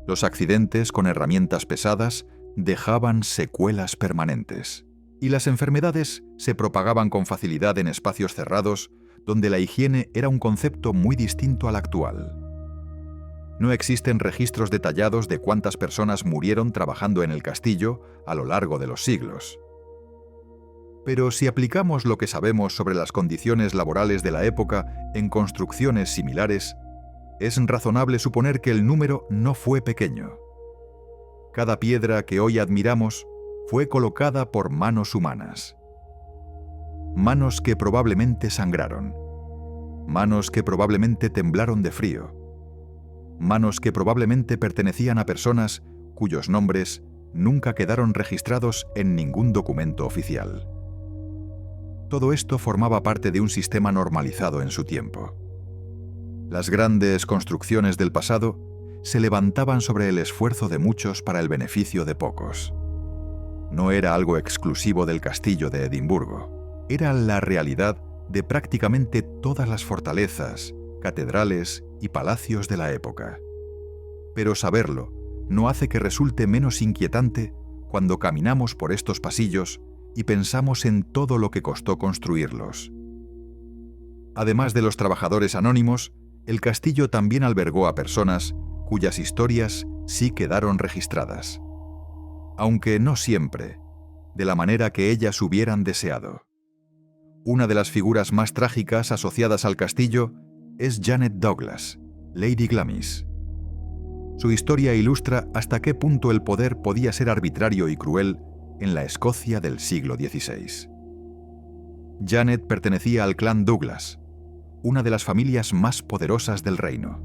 Los accidentes con herramientas pesadas dejaban secuelas permanentes. Y las enfermedades se propagaban con facilidad en espacios cerrados donde la higiene era un concepto muy distinto al actual. No existen registros detallados de cuántas personas murieron trabajando en el castillo a lo largo de los siglos. Pero si aplicamos lo que sabemos sobre las condiciones laborales de la época en construcciones similares, es razonable suponer que el número no fue pequeño. Cada piedra que hoy admiramos fue colocada por manos humanas. Manos que probablemente sangraron. Manos que probablemente temblaron de frío. Manos que probablemente pertenecían a personas cuyos nombres nunca quedaron registrados en ningún documento oficial. Todo esto formaba parte de un sistema normalizado en su tiempo. Las grandes construcciones del pasado se levantaban sobre el esfuerzo de muchos para el beneficio de pocos. No era algo exclusivo del castillo de Edimburgo. Era la realidad de prácticamente todas las fortalezas, catedrales y palacios de la época. Pero saberlo no hace que resulte menos inquietante cuando caminamos por estos pasillos y pensamos en todo lo que costó construirlos. Además de los trabajadores anónimos, el castillo también albergó a personas cuyas historias sí quedaron registradas, aunque no siempre, de la manera que ellas hubieran deseado. Una de las figuras más trágicas asociadas al castillo es Janet Douglas, Lady Glamis. Su historia ilustra hasta qué punto el poder podía ser arbitrario y cruel en la Escocia del siglo XVI. Janet pertenecía al clan Douglas, una de las familias más poderosas del reino.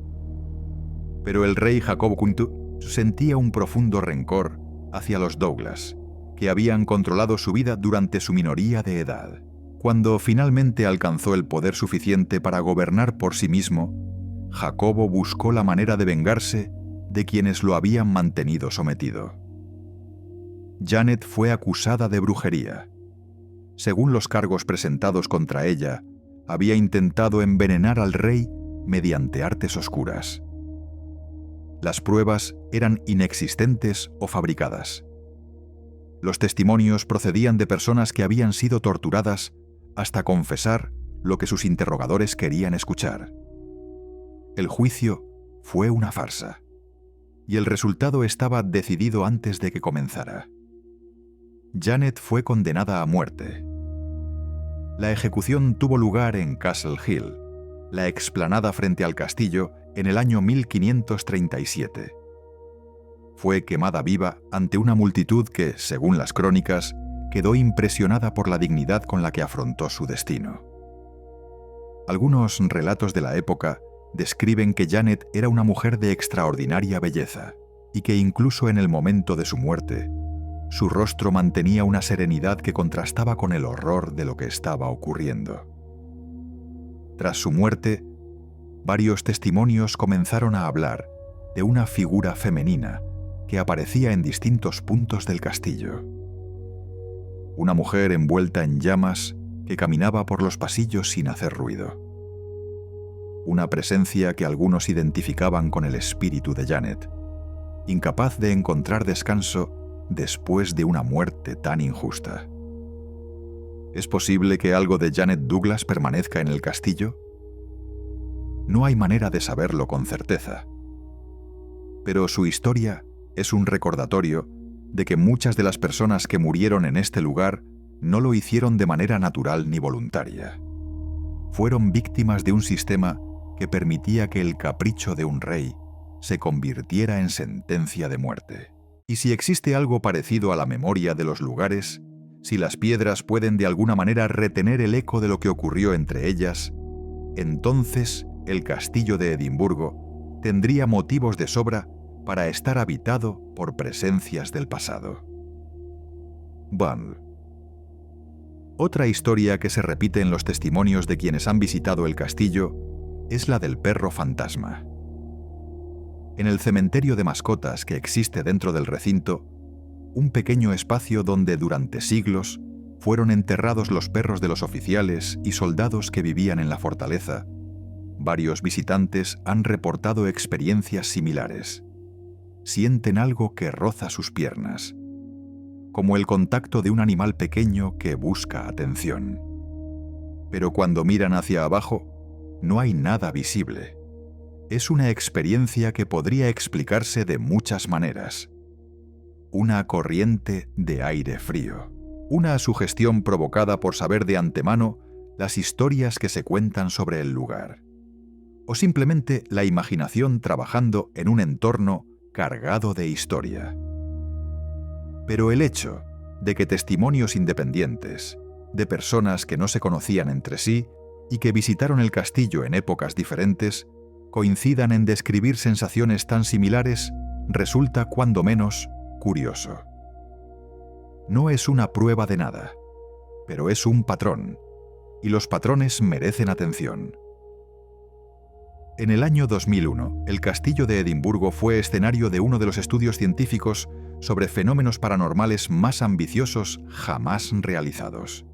Pero el rey Jacobo V sentía un profundo rencor hacia los Douglas, que habían controlado su vida durante su minoría de edad. Cuando finalmente alcanzó el poder suficiente para gobernar por sí mismo, Jacobo buscó la manera de vengarse de quienes lo habían mantenido sometido. Janet fue acusada de brujería. Según los cargos presentados contra ella, había intentado envenenar al rey mediante artes oscuras. Las pruebas eran inexistentes o fabricadas. Los testimonios procedían de personas que habían sido torturadas hasta confesar lo que sus interrogadores querían escuchar. El juicio fue una farsa, y el resultado estaba decidido antes de que comenzara. Janet fue condenada a muerte. La ejecución tuvo lugar en Castle Hill, la explanada frente al castillo, en el año 1537. Fue quemada viva ante una multitud que, según las crónicas, quedó impresionada por la dignidad con la que afrontó su destino. Algunos relatos de la época describen que Janet era una mujer de extraordinaria belleza y que incluso en el momento de su muerte, su rostro mantenía una serenidad que contrastaba con el horror de lo que estaba ocurriendo. Tras su muerte, varios testimonios comenzaron a hablar de una figura femenina que aparecía en distintos puntos del castillo. Una mujer envuelta en llamas que caminaba por los pasillos sin hacer ruido. una presencia que algunos identificaban con el espíritu de Janet, incapaz de encontrar descanso después de una muerte tan injusta. ¿Es posible que algo de Janet Douglas permanezca en el castillo? No hay manera de saberlo con certeza. Pero su historia es un recordatorio de que muchas de las personas que murieron en este lugar no lo hicieron de manera natural ni voluntaria. Fueron víctimas de un sistema que permitía que el capricho de un rey se convirtiera en sentencia de muerte. Y si existe algo parecido a la memoria de los lugares, si las piedras pueden de alguna manera retener el eco de lo que ocurrió entre ellas, entonces el castillo de Edimburgo tendría motivos de sobra para estar habitado por presencias del pasado. Bunl. Otra historia que se repite en los testimonios de quienes han visitado el castillo es la del perro fantasma. En el cementerio de mascotas que existe dentro del recinto, un pequeño espacio donde durante siglos fueron enterrados los perros de los oficiales y soldados que vivían en la fortaleza, varios visitantes han reportado experiencias similares. Sienten algo que roza sus piernas, como el contacto de un animal pequeño que busca atención. Pero cuando miran hacia abajo, no hay nada visible. Es una experiencia que podría explicarse de muchas maneras. Una corriente de aire frío, una sugestión provocada por saber de antemano las historias que se cuentan sobre el lugar, o simplemente la imaginación trabajando en un entorno cargado de historia. Pero el hecho de que testimonios independientes, de personas que no se conocían entre sí y que visitaron el castillo en épocas diferentes, coincidan en describir sensaciones tan similares, resulta cuando menos curioso. No es una prueba de nada, pero es un patrón, y los patrones merecen atención. En el año 2001, el castillo de Edimburgo fue escenario de uno de los estudios científicos sobre fenómenos paranormales más ambiciosos jamás realizados.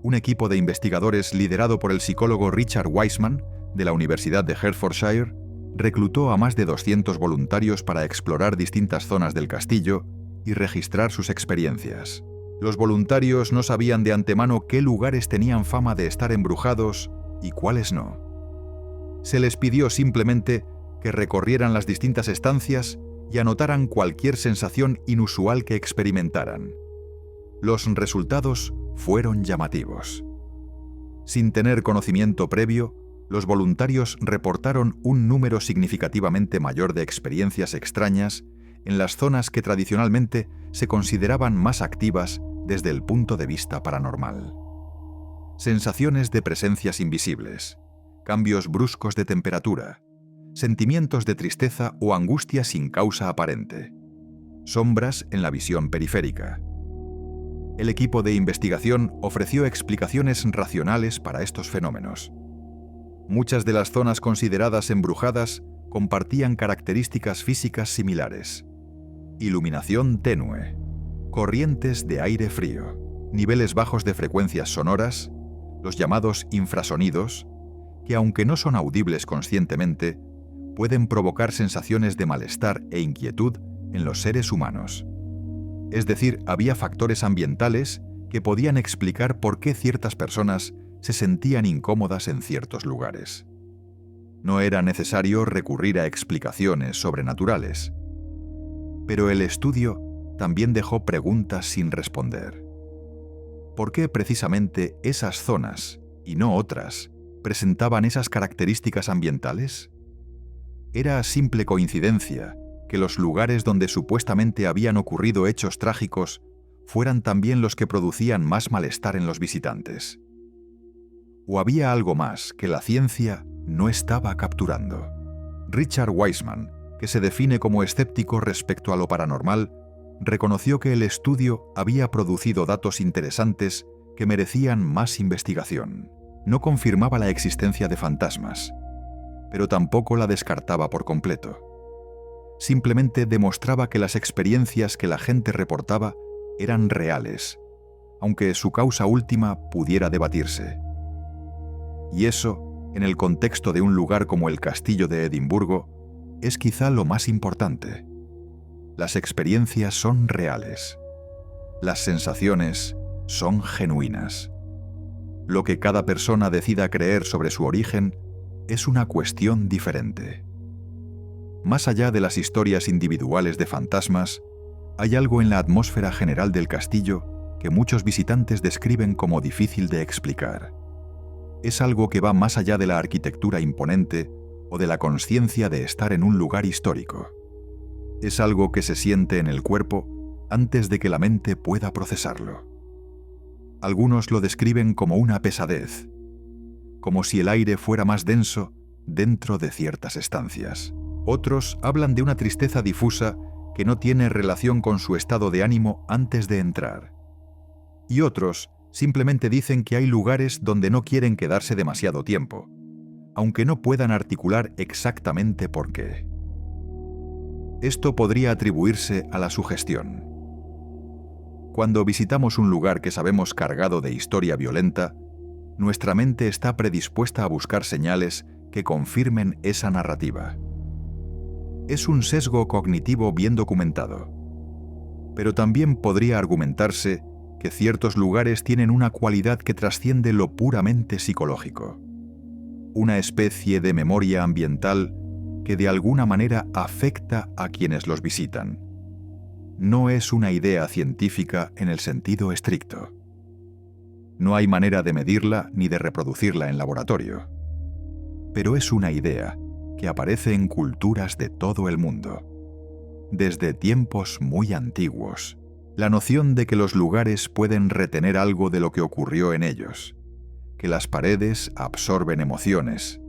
Un equipo de investigadores liderado por el psicólogo Richard Wiseman, de la Universidad de Hertfordshire, reclutó a más de 200 voluntarios para explorar distintas zonas del castillo y registrar sus experiencias. Los voluntarios no sabían de antemano qué lugares tenían fama de estar embrujados y cuáles no. Se les pidió simplemente que recorrieran las distintas estancias y anotaran cualquier sensación inusual que experimentaran. Los resultados fueron llamativos. Sin tener conocimiento previo, los voluntarios reportaron un número significativamente mayor de experiencias extrañas en las zonas que tradicionalmente se consideraban más activas desde el punto de vista paranormal. Sensaciones de presencias invisibles, cambios bruscos de temperatura, sentimientos de tristeza o angustia sin causa aparente, sombras en la visión periférica. El equipo de investigación ofreció explicaciones racionales para estos fenómenos. Muchas de las zonas consideradas embrujadas compartían características físicas similares: iluminación tenue, corrientes de aire frío, niveles bajos de frecuencias sonoras, los llamados infrasonidos, que aunque no son audibles conscientemente, pueden provocar sensaciones de malestar e inquietud en los seres humanos. Es decir, había factores ambientales que podían explicar por qué ciertas personas se sentían incómodas en ciertos lugares. No era necesario recurrir a explicaciones sobrenaturales. Pero el estudio también dejó preguntas sin responder. ¿Por qué precisamente esas zonas, y no otras, presentaban esas características ambientales? ¿Era simple coincidencia que los lugares donde supuestamente habían ocurrido hechos trágicos fueran también los que producían más malestar en los visitantes? ¿O había algo más que la ciencia no estaba capturando? Richard Wiseman, que se define como escéptico respecto a lo paranormal, reconoció que el estudio había producido datos interesantes que merecían más investigación. No confirmaba la existencia de fantasmas, pero tampoco la descartaba por completo. Simplemente demostraba que las experiencias que la gente reportaba eran reales, aunque su causa última pudiera debatirse. Y eso en el contexto de un lugar como el Castillo de Edimburgo, es quizá lo más importante. Las experiencias son reales. Las sensaciones son genuinas. Lo que cada persona decida creer sobre su origen es una cuestión diferente. Más allá de las historias individuales de fantasmas, hay algo en la atmósfera general del castillo que muchos visitantes describen como difícil de explicar. Es algo que va más allá de la arquitectura imponente o de la consciencia de estar en un lugar histórico. Es algo que se siente en el cuerpo antes de que la mente pueda procesarlo. Algunos lo describen como una pesadez, como si el aire fuera más denso dentro de ciertas estancias. Otros hablan de una tristeza difusa que no tiene relación con su estado de ánimo antes de entrar. Y otros simplemente dicen que hay lugares donde no quieren quedarse demasiado tiempo, aunque no puedan articular exactamente por qué. Esto podría atribuirse a la sugestión. Cuando visitamos un lugar que sabemos cargado de historia violenta, nuestra mente está predispuesta a buscar señales que confirmen esa narrativa. Es un sesgo cognitivo bien documentado. Pero también podría argumentarse que ciertos lugares tienen una cualidad que trasciende lo puramente psicológico. Una especie de memoria ambiental que de alguna manera afecta a quienes los visitan. No es una idea científica en el sentido estricto. No hay manera de medirla ni de reproducirla en laboratorio. Pero es una idea que aparece en culturas de todo el mundo. Desde tiempos muy antiguos, la noción de que los lugares pueden retener algo de lo que ocurrió en ellos, que las paredes absorben emociones,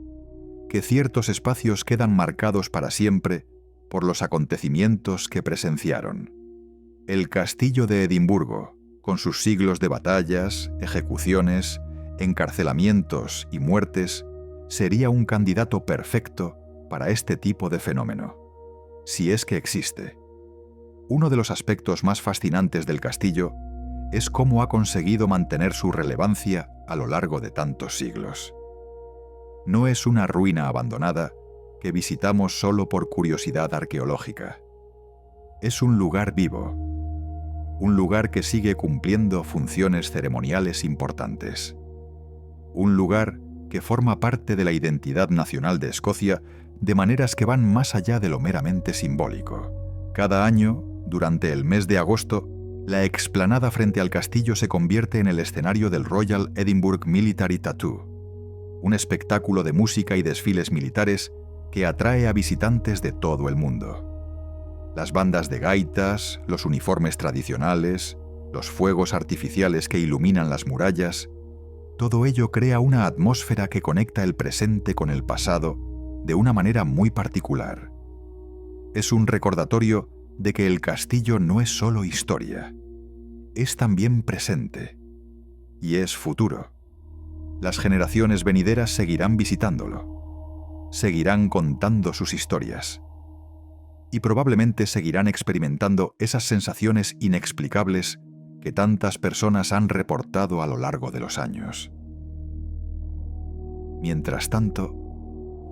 que ciertos espacios quedan marcados para siempre por los acontecimientos que presenciaron. El Castillo de Edimburgo, con sus siglos de batallas, ejecuciones, encarcelamientos y muertes, sería un candidato perfecto para este tipo de fenómeno, si es que existe. Uno de los aspectos más fascinantes del castillo es cómo ha conseguido mantener su relevancia a lo largo de tantos siglos. No es una ruina abandonada que visitamos solo por curiosidad arqueológica. Es un lugar vivo, un lugar que sigue cumpliendo funciones ceremoniales importantes. Un lugar que forma parte de la identidad nacional de Escocia de maneras que van más allá de lo meramente simbólico. Cada año, durante el mes de agosto, la explanada frente al castillo se convierte en el escenario del Royal Edinburgh Military Tattoo, un espectáculo de música y desfiles militares que atrae a visitantes de todo el mundo. Las bandas de gaitas, los uniformes tradicionales, los fuegos artificiales que iluminan las murallas, todo ello crea una atmósfera que conecta el presente con el pasado de una manera muy particular. Es un recordatorio de que el castillo no es solo historia, es también presente y es futuro. Las generaciones venideras seguirán visitándolo, seguirán contando sus historias y probablemente seguirán experimentando esas sensaciones inexplicables que tantas personas han reportado a lo largo de los años. Mientras tanto,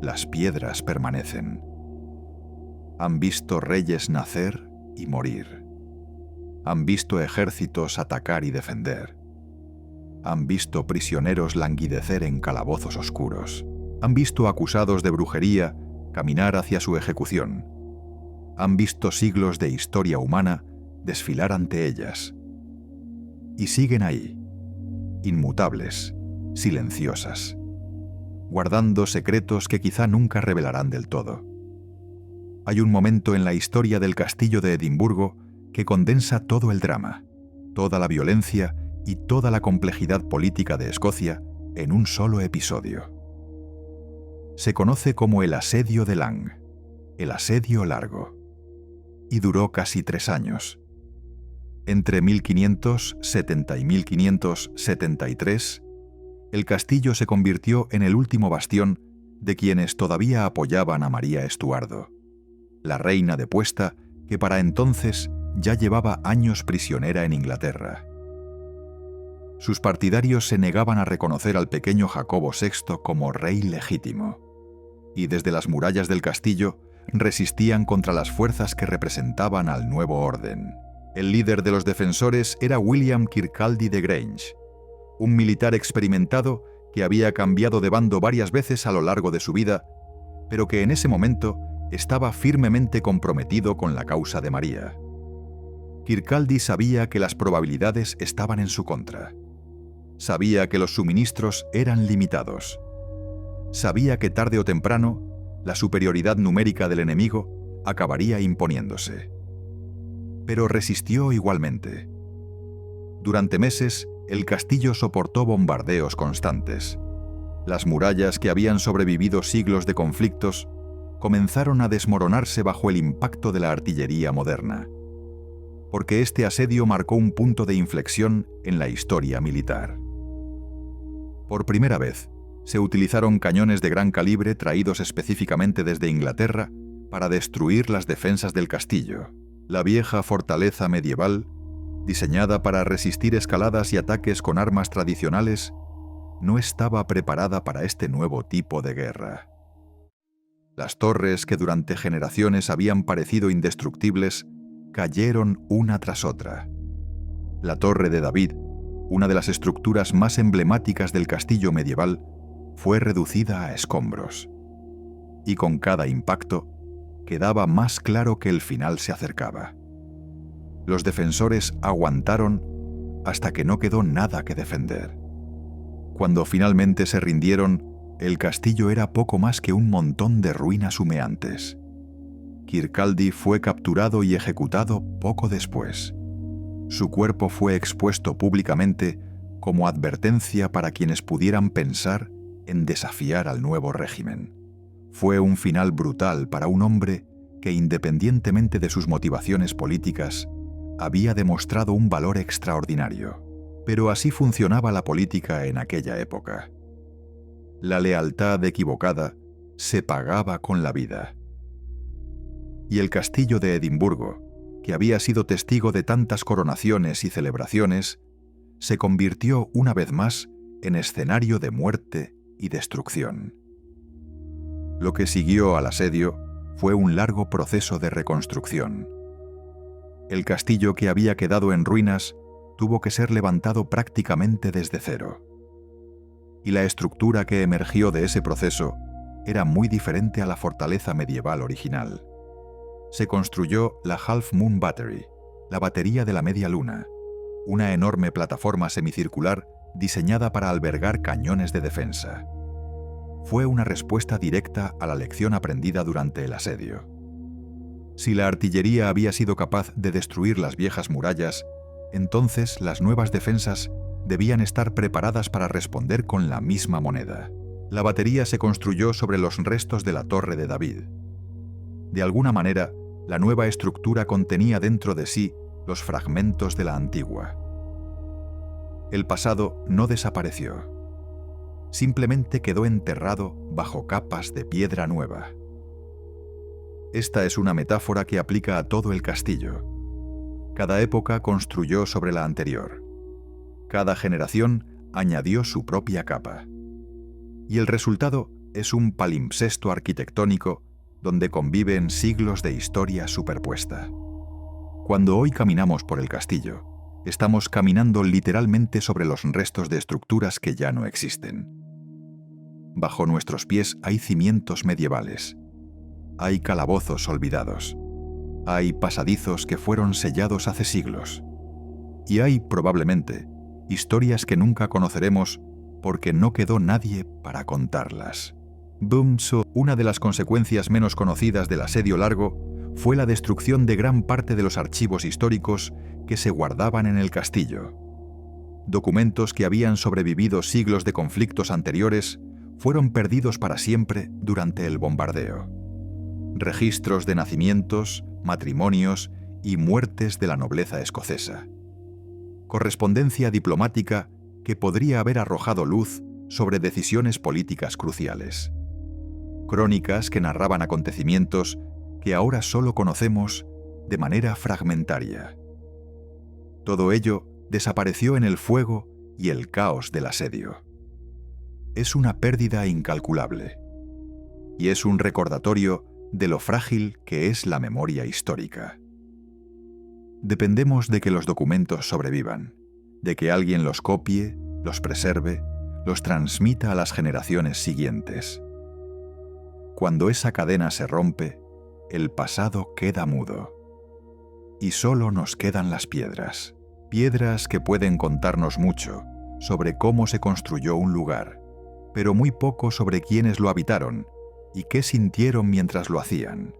las piedras permanecen. Han visto reyes nacer y morir. Han visto ejércitos atacar y defender. Han visto prisioneros languidecer en calabozos oscuros. Han visto acusados de brujería caminar hacia su ejecución. Han visto siglos de historia humana desfilar ante ellas. Y siguen ahí, inmutables, silenciosas, guardando secretos que quizá nunca revelarán del todo. Hay un momento en la historia del Castillo de Edimburgo que condensa todo el drama, toda la violencia y toda la complejidad política de Escocia en un solo episodio. Se conoce como el Asedio de Lang, el Asedio Largo, y duró casi 3 años. Entre 1570 y 1573, el castillo se convirtió en el último bastión de quienes todavía apoyaban a María Estuardo, la reina depuesta que para entonces ya llevaba años prisionera en Inglaterra. Sus partidarios se negaban a reconocer al pequeño Jacobo VI como rey legítimo, y desde las murallas del castillo resistían contra las fuerzas que representaban al nuevo orden. El líder de los defensores era William Kirkcaldy de Grange, un militar experimentado que había cambiado de bando varias veces a lo largo de su vida, pero que en ese momento estaba firmemente comprometido con la causa de María. Kirkcaldy sabía que las probabilidades estaban en su contra. Sabía que los suministros eran limitados. Sabía que tarde o temprano la superioridad numérica del enemigo acabaría imponiéndose. Pero resistió igualmente. Durante meses, el castillo soportó bombardeos constantes. Las murallas que habían sobrevivido siglos de conflictos comenzaron a desmoronarse bajo el impacto de la artillería moderna, porque este asedio marcó un punto de inflexión en la historia militar. Por primera vez, se utilizaron cañones de gran calibre traídos específicamente desde Inglaterra para destruir las defensas del castillo. La vieja fortaleza medieval, diseñada para resistir escaladas y ataques con armas tradicionales, no estaba preparada para este nuevo tipo de guerra. Las torres que durante generaciones habían parecido indestructibles cayeron una tras otra. La Torre de David, una de las estructuras más emblemáticas del castillo medieval, fue reducida a escombros. Y con cada impacto, quedaba más claro que el final se acercaba. Los defensores aguantaron hasta que no quedó nada que defender. Cuando finalmente se rindieron, el castillo era poco más que un montón de ruinas humeantes. Kirkcaldy fue capturado y ejecutado poco después. Su cuerpo fue expuesto públicamente como advertencia para quienes pudieran pensar en desafiar al nuevo régimen. Fue un final brutal para un hombre que, independientemente de sus motivaciones políticas, había demostrado un valor extraordinario. Pero así funcionaba la política en aquella época. La lealtad equivocada se pagaba con la vida. Y el castillo de Edimburgo, que había sido testigo de tantas coronaciones y celebraciones, se convirtió una vez más en escenario de muerte y destrucción. Lo que siguió al asedio fue un largo proceso de reconstrucción. El castillo que había quedado en ruinas tuvo que ser levantado prácticamente desde cero. Y la estructura que emergió de ese proceso era muy diferente a la fortaleza medieval original. Se construyó la Half Moon Battery, la batería de la media luna, una enorme plataforma semicircular diseñada para albergar cañones de defensa. Fue una respuesta directa a la lección aprendida durante el asedio. Si la artillería había sido capaz de destruir las viejas murallas, entonces las nuevas defensas debían estar preparadas para responder con la misma moneda. La batería se construyó sobre los restos de la Torre de David. De alguna manera, la nueva estructura contenía dentro de sí los fragmentos de la antigua. El pasado no desapareció. Simplemente quedó enterrado bajo capas de piedra nueva. Esta es una metáfora que aplica a todo el castillo. Cada época construyó sobre la anterior. Cada generación añadió su propia capa. Y el resultado es un palimpsesto arquitectónico donde conviven siglos de historia superpuesta. Cuando hoy caminamos por el castillo, estamos caminando literalmente sobre los restos de estructuras que ya no existen. Bajo nuestros pies hay cimientos medievales. Hay calabozos olvidados. Hay pasadizos que fueron sellados hace siglos. Y hay, probablemente, historias que nunca conoceremos porque no quedó nadie para contarlas. Una de las consecuencias menos conocidas del asedio largo fue la destrucción de gran parte de los archivos históricos que se guardaban en el castillo. Documentos que habían sobrevivido siglos de conflictos anteriores fueron perdidos para siempre durante el bombardeo. Registros de nacimientos, matrimonios y muertes de la nobleza escocesa. Correspondencia diplomática que podría haber arrojado luz sobre decisiones políticas cruciales. Crónicas que narraban acontecimientos que ahora solo conocemos de manera fragmentaria. Todo ello desapareció en el fuego y el caos del asedio. Es una pérdida incalculable, y es un recordatorio de lo frágil que es la memoria histórica. Dependemos de que los documentos sobrevivan, de que alguien los copie, los preserve, los transmita a las generaciones siguientes. Cuando esa cadena se rompe, el pasado queda mudo. Y solo nos quedan las piedras. Piedras que pueden contarnos mucho sobre cómo se construyó un lugar, pero muy poco sobre quiénes lo habitaron y qué sintieron mientras lo hacían.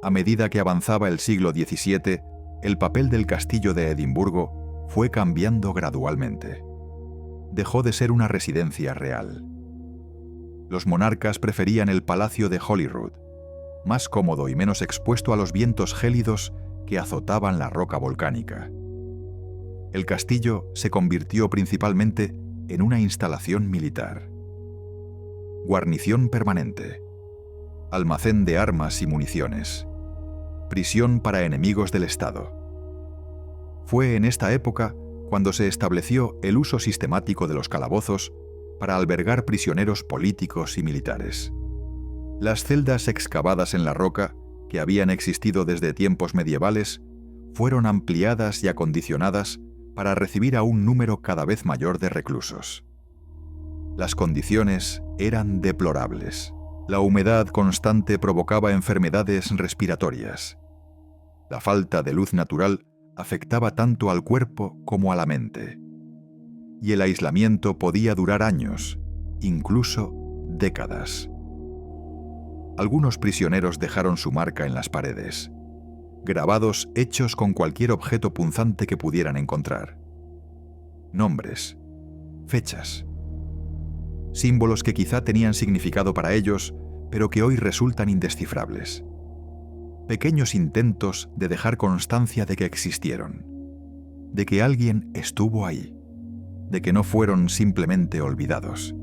A medida que avanzaba el siglo XVII, el papel del castillo de Edimburgo fue cambiando gradualmente. Dejó de ser una residencia real. Los monarcas preferían el palacio de Holyrood, más cómodo y menos expuesto a los vientos gélidos que azotaban la roca volcánica. El castillo se convirtió principalmente en una instalación militar. Guarnición permanente, almacén de armas y municiones, prisión para enemigos del Estado. Fue en esta época cuando se estableció el uso sistemático de los calabozos para albergar prisioneros políticos y militares. Las celdas excavadas en la roca, que habían existido desde tiempos medievales, fueron ampliadas y acondicionadas para recibir a un número cada vez mayor de reclusos. Las condiciones eran deplorables. La humedad constante provocaba enfermedades respiratorias. La falta de luz natural afectaba tanto al cuerpo como a la mente. Y el aislamiento podía durar años, incluso décadas. Algunos prisioneros dejaron su marca en las paredes, grabados hechos con cualquier objeto punzante que pudieran encontrar. Nombres, fechas, símbolos que quizá tenían significado para ellos, pero que hoy resultan indescifrables. Pequeños intentos de dejar constancia de que existieron, de que alguien estuvo ahí, de que no fueron simplemente olvidados.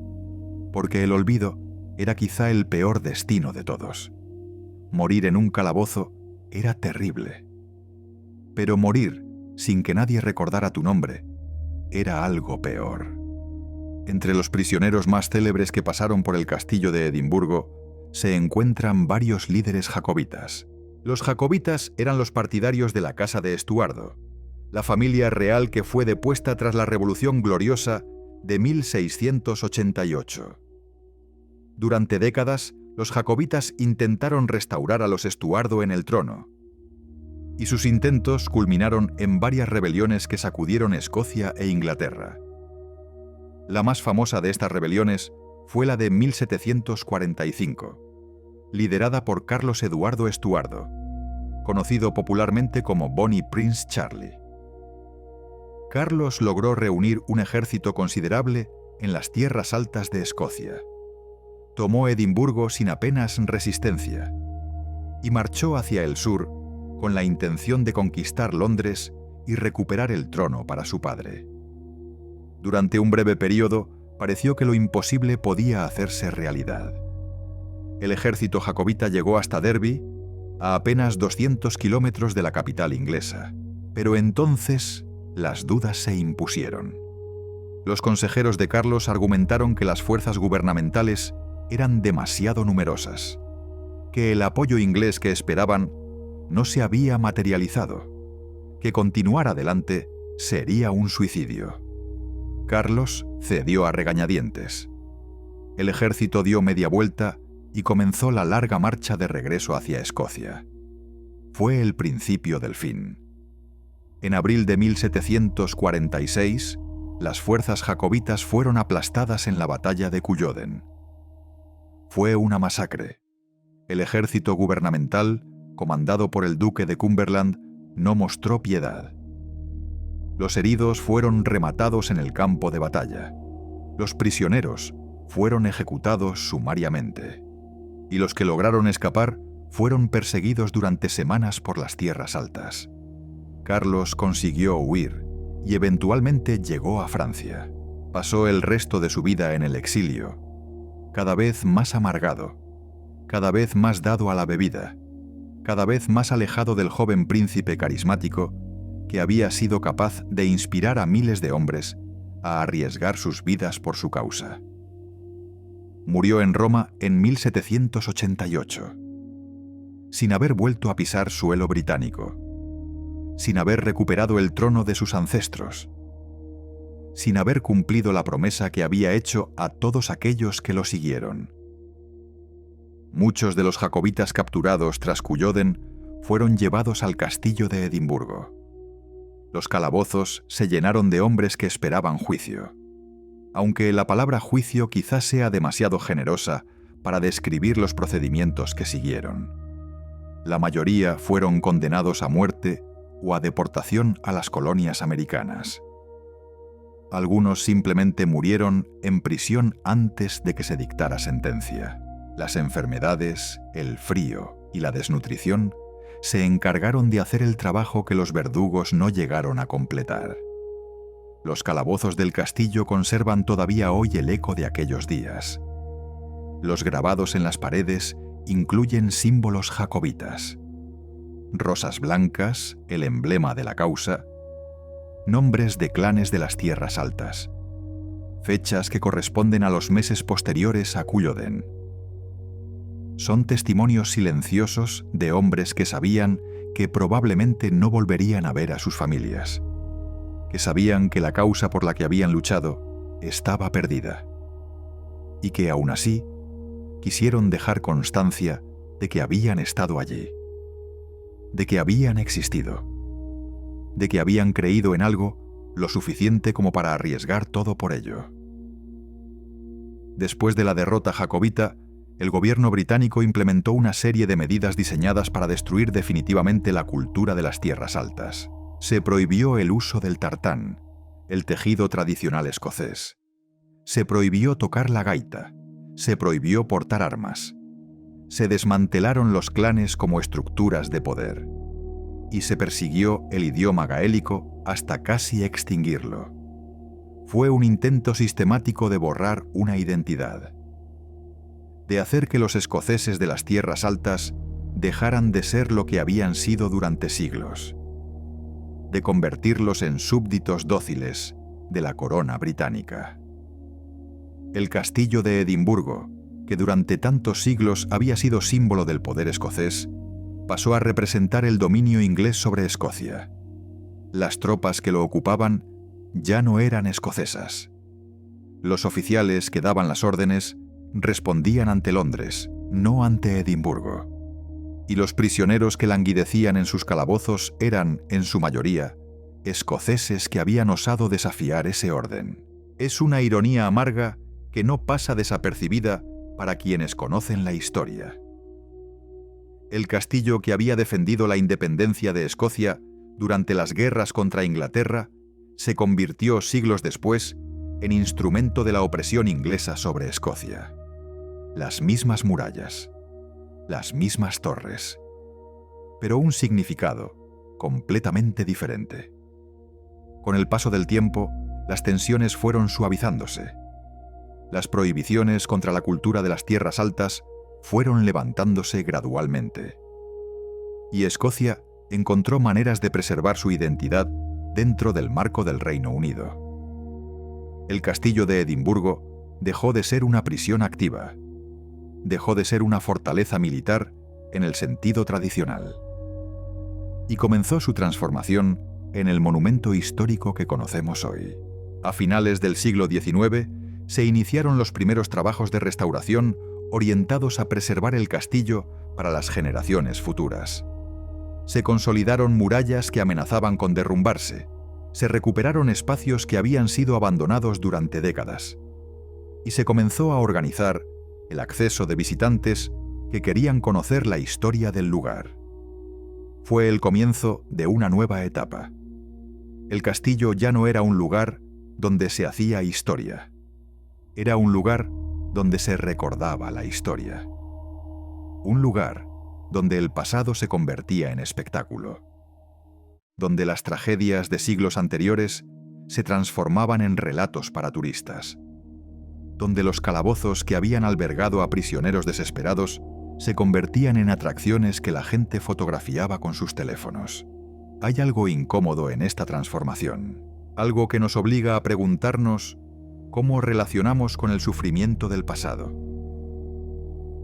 Porque el olvido era quizá el peor destino de todos. Morir en un calabozo era terrible. Pero morir sin que nadie recordara tu nombre era algo peor. Entre los prisioneros más célebres que pasaron por el castillo de Edimburgo se encuentran varios líderes jacobitas. Los jacobitas eran los partidarios de la Casa de Estuardo, la familia real que fue depuesta tras la Revolución Gloriosa de 1688. Durante décadas, los jacobitas intentaron restaurar a los Estuardo en el trono, y sus intentos culminaron en varias rebeliones que sacudieron Escocia e Inglaterra. La más famosa de estas rebeliones fue la de 1745, liderada por Carlos Eduardo Estuardo, conocido popularmente como Bonnie Prince Charlie. Carlos logró reunir un ejército considerable en las tierras altas de Escocia. Tomó Edimburgo sin apenas resistencia y marchó hacia el sur con la intención de conquistar Londres y recuperar el trono para su padre. Durante un breve periodo, pareció que lo imposible podía hacerse realidad. El ejército jacobita llegó hasta Derby, a apenas 200 kilómetros de la capital inglesa, pero entonces las dudas se impusieron. Los consejeros de Carlos argumentaron que las fuerzas gubernamentales eran demasiado numerosas, que el apoyo inglés que esperaban no se había materializado, que continuar adelante sería un suicidio. Carlos cedió a regañadientes. El ejército dio media vuelta y comenzó la larga marcha de regreso hacia Escocia. Fue el principio del fin. En abril de 1746, las fuerzas jacobitas fueron aplastadas en la batalla de Culloden. Fue una masacre. El ejército gubernamental, comandado por el duque de Cumberland, no mostró piedad. Los heridos fueron rematados en el campo de batalla. Los prisioneros fueron ejecutados sumariamente. Y los que lograron escapar fueron perseguidos durante semanas por las tierras altas. Carlos consiguió huir y eventualmente llegó a Francia. Pasó el resto de su vida en el exilio, cada vez más amargado, cada vez más dado a la bebida, cada vez más alejado del joven príncipe carismático que había sido capaz de inspirar a miles de hombres a arriesgar sus vidas por su causa. Murió en Roma en 1788, sin haber vuelto a pisar suelo británico, sin haber recuperado el trono de sus ancestros, sin haber cumplido la promesa que había hecho a todos aquellos que lo siguieron. Muchos de los jacobitas capturados tras Culloden fueron llevados al castillo de Edimburgo. Los calabozos se llenaron de hombres que esperaban juicio, aunque la palabra juicio quizás sea demasiado generosa para describir los procedimientos que siguieron. La mayoría fueron condenados a muerte o a deportación a las colonias americanas. Algunos simplemente murieron en prisión antes de que se dictara sentencia. Las enfermedades, el frío y la desnutrición se encargaron de hacer el trabajo que los verdugos no llegaron a completar. Los calabozos del castillo conservan todavía hoy el eco de aquellos días. Los grabados en las paredes incluyen símbolos jacobitas: rosas blancas, el emblema de la causa, nombres de clanes de las tierras altas, fechas que corresponden a los meses posteriores a Culloden. Son testimonios silenciosos de hombres que sabían que probablemente no volverían a ver a sus familias, que sabían que la causa por la que habían luchado estaba perdida, y que aún así quisieron dejar constancia de que habían estado allí, de que habían existido, de que habían creído en algo lo suficiente como para arriesgar todo por ello. Después de la derrota jacobita, el gobierno británico implementó una serie de medidas diseñadas para destruir definitivamente la cultura de las tierras altas. Se prohibió el uso del tartán, el tejido tradicional escocés. Se prohibió tocar la gaita. Se prohibió portar armas. Se desmantelaron los clanes como estructuras de poder. Y se persiguió el idioma gaélico hasta casi extinguirlo. Fue un intento sistemático de borrar una identidad, de hacer que los escoceses de las tierras altas dejaran de ser lo que habían sido durante siglos, de convertirlos en súbditos dóciles de la corona británica. El castillo de Edimburgo, que durante tantos siglos había sido símbolo del poder escocés, pasó a representar el dominio inglés sobre Escocia. Las tropas que lo ocupaban ya no eran escocesas. Los oficiales que daban las órdenes respondían ante Londres, no ante Edimburgo. Y los prisioneros que languidecían en sus calabozos eran, en su mayoría, escoceses que habían osado desafiar ese orden. Es una ironía amarga que no pasa desapercibida para quienes conocen la historia. El castillo que había defendido la independencia de Escocia durante las guerras contra Inglaterra se convirtió siglos después en instrumento de la opresión inglesa sobre Escocia. Las mismas murallas, las mismas torres, pero un significado completamente diferente. Con el paso del tiempo, las tensiones fueron suavizándose. Las prohibiciones contra la cultura de las tierras altas fueron levantándose gradualmente. Y Escocia encontró maneras de preservar su identidad dentro del marco del Reino Unido. El castillo de Edimburgo dejó de ser una prisión activa. Dejó de ser una fortaleza militar en el sentido tradicional. Y comenzó su transformación en el monumento histórico que conocemos hoy. A finales del siglo XIX se iniciaron los primeros trabajos de restauración orientados a preservar el castillo para las generaciones futuras. Se consolidaron murallas que amenazaban con derrumbarse. Se recuperaron espacios que habían sido abandonados durante décadas. Y se comenzó a organizar el acceso de visitantes que querían conocer la historia del lugar. Fue el comienzo de una nueva etapa. El castillo ya no era un lugar donde se hacía historia. Era un lugar donde se recordaba la historia. Un lugar donde el pasado se convertía en espectáculo. Donde las tragedias de siglos anteriores se transformaban en relatos para turistas. Donde los calabozos que habían albergado a prisioneros desesperados se convertían en atracciones que la gente fotografiaba con sus teléfonos. Hay algo incómodo en esta transformación. algo que nos obliga a preguntarnos cómo relacionamos con el sufrimiento del pasado.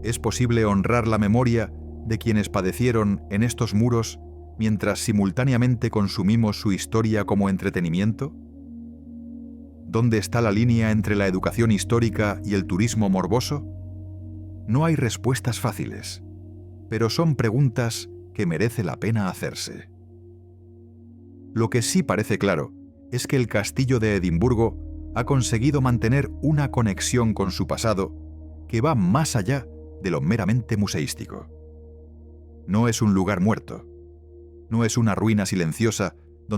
¿Es posible honrar la memoria de quienes padecieron en estos muros mientras simultáneamente consumimos su historia como entretenimiento? ¿Dónde está la línea entre la educación histórica y el turismo morboso? No hay respuestas fáciles, pero son preguntas que merece la pena hacerse. Lo que sí parece claro es que el castillo de Edimburgo ha conseguido mantener una conexión con su pasado que va más allá de lo meramente museístico. No es un lugar muerto, no es una ruina silenciosa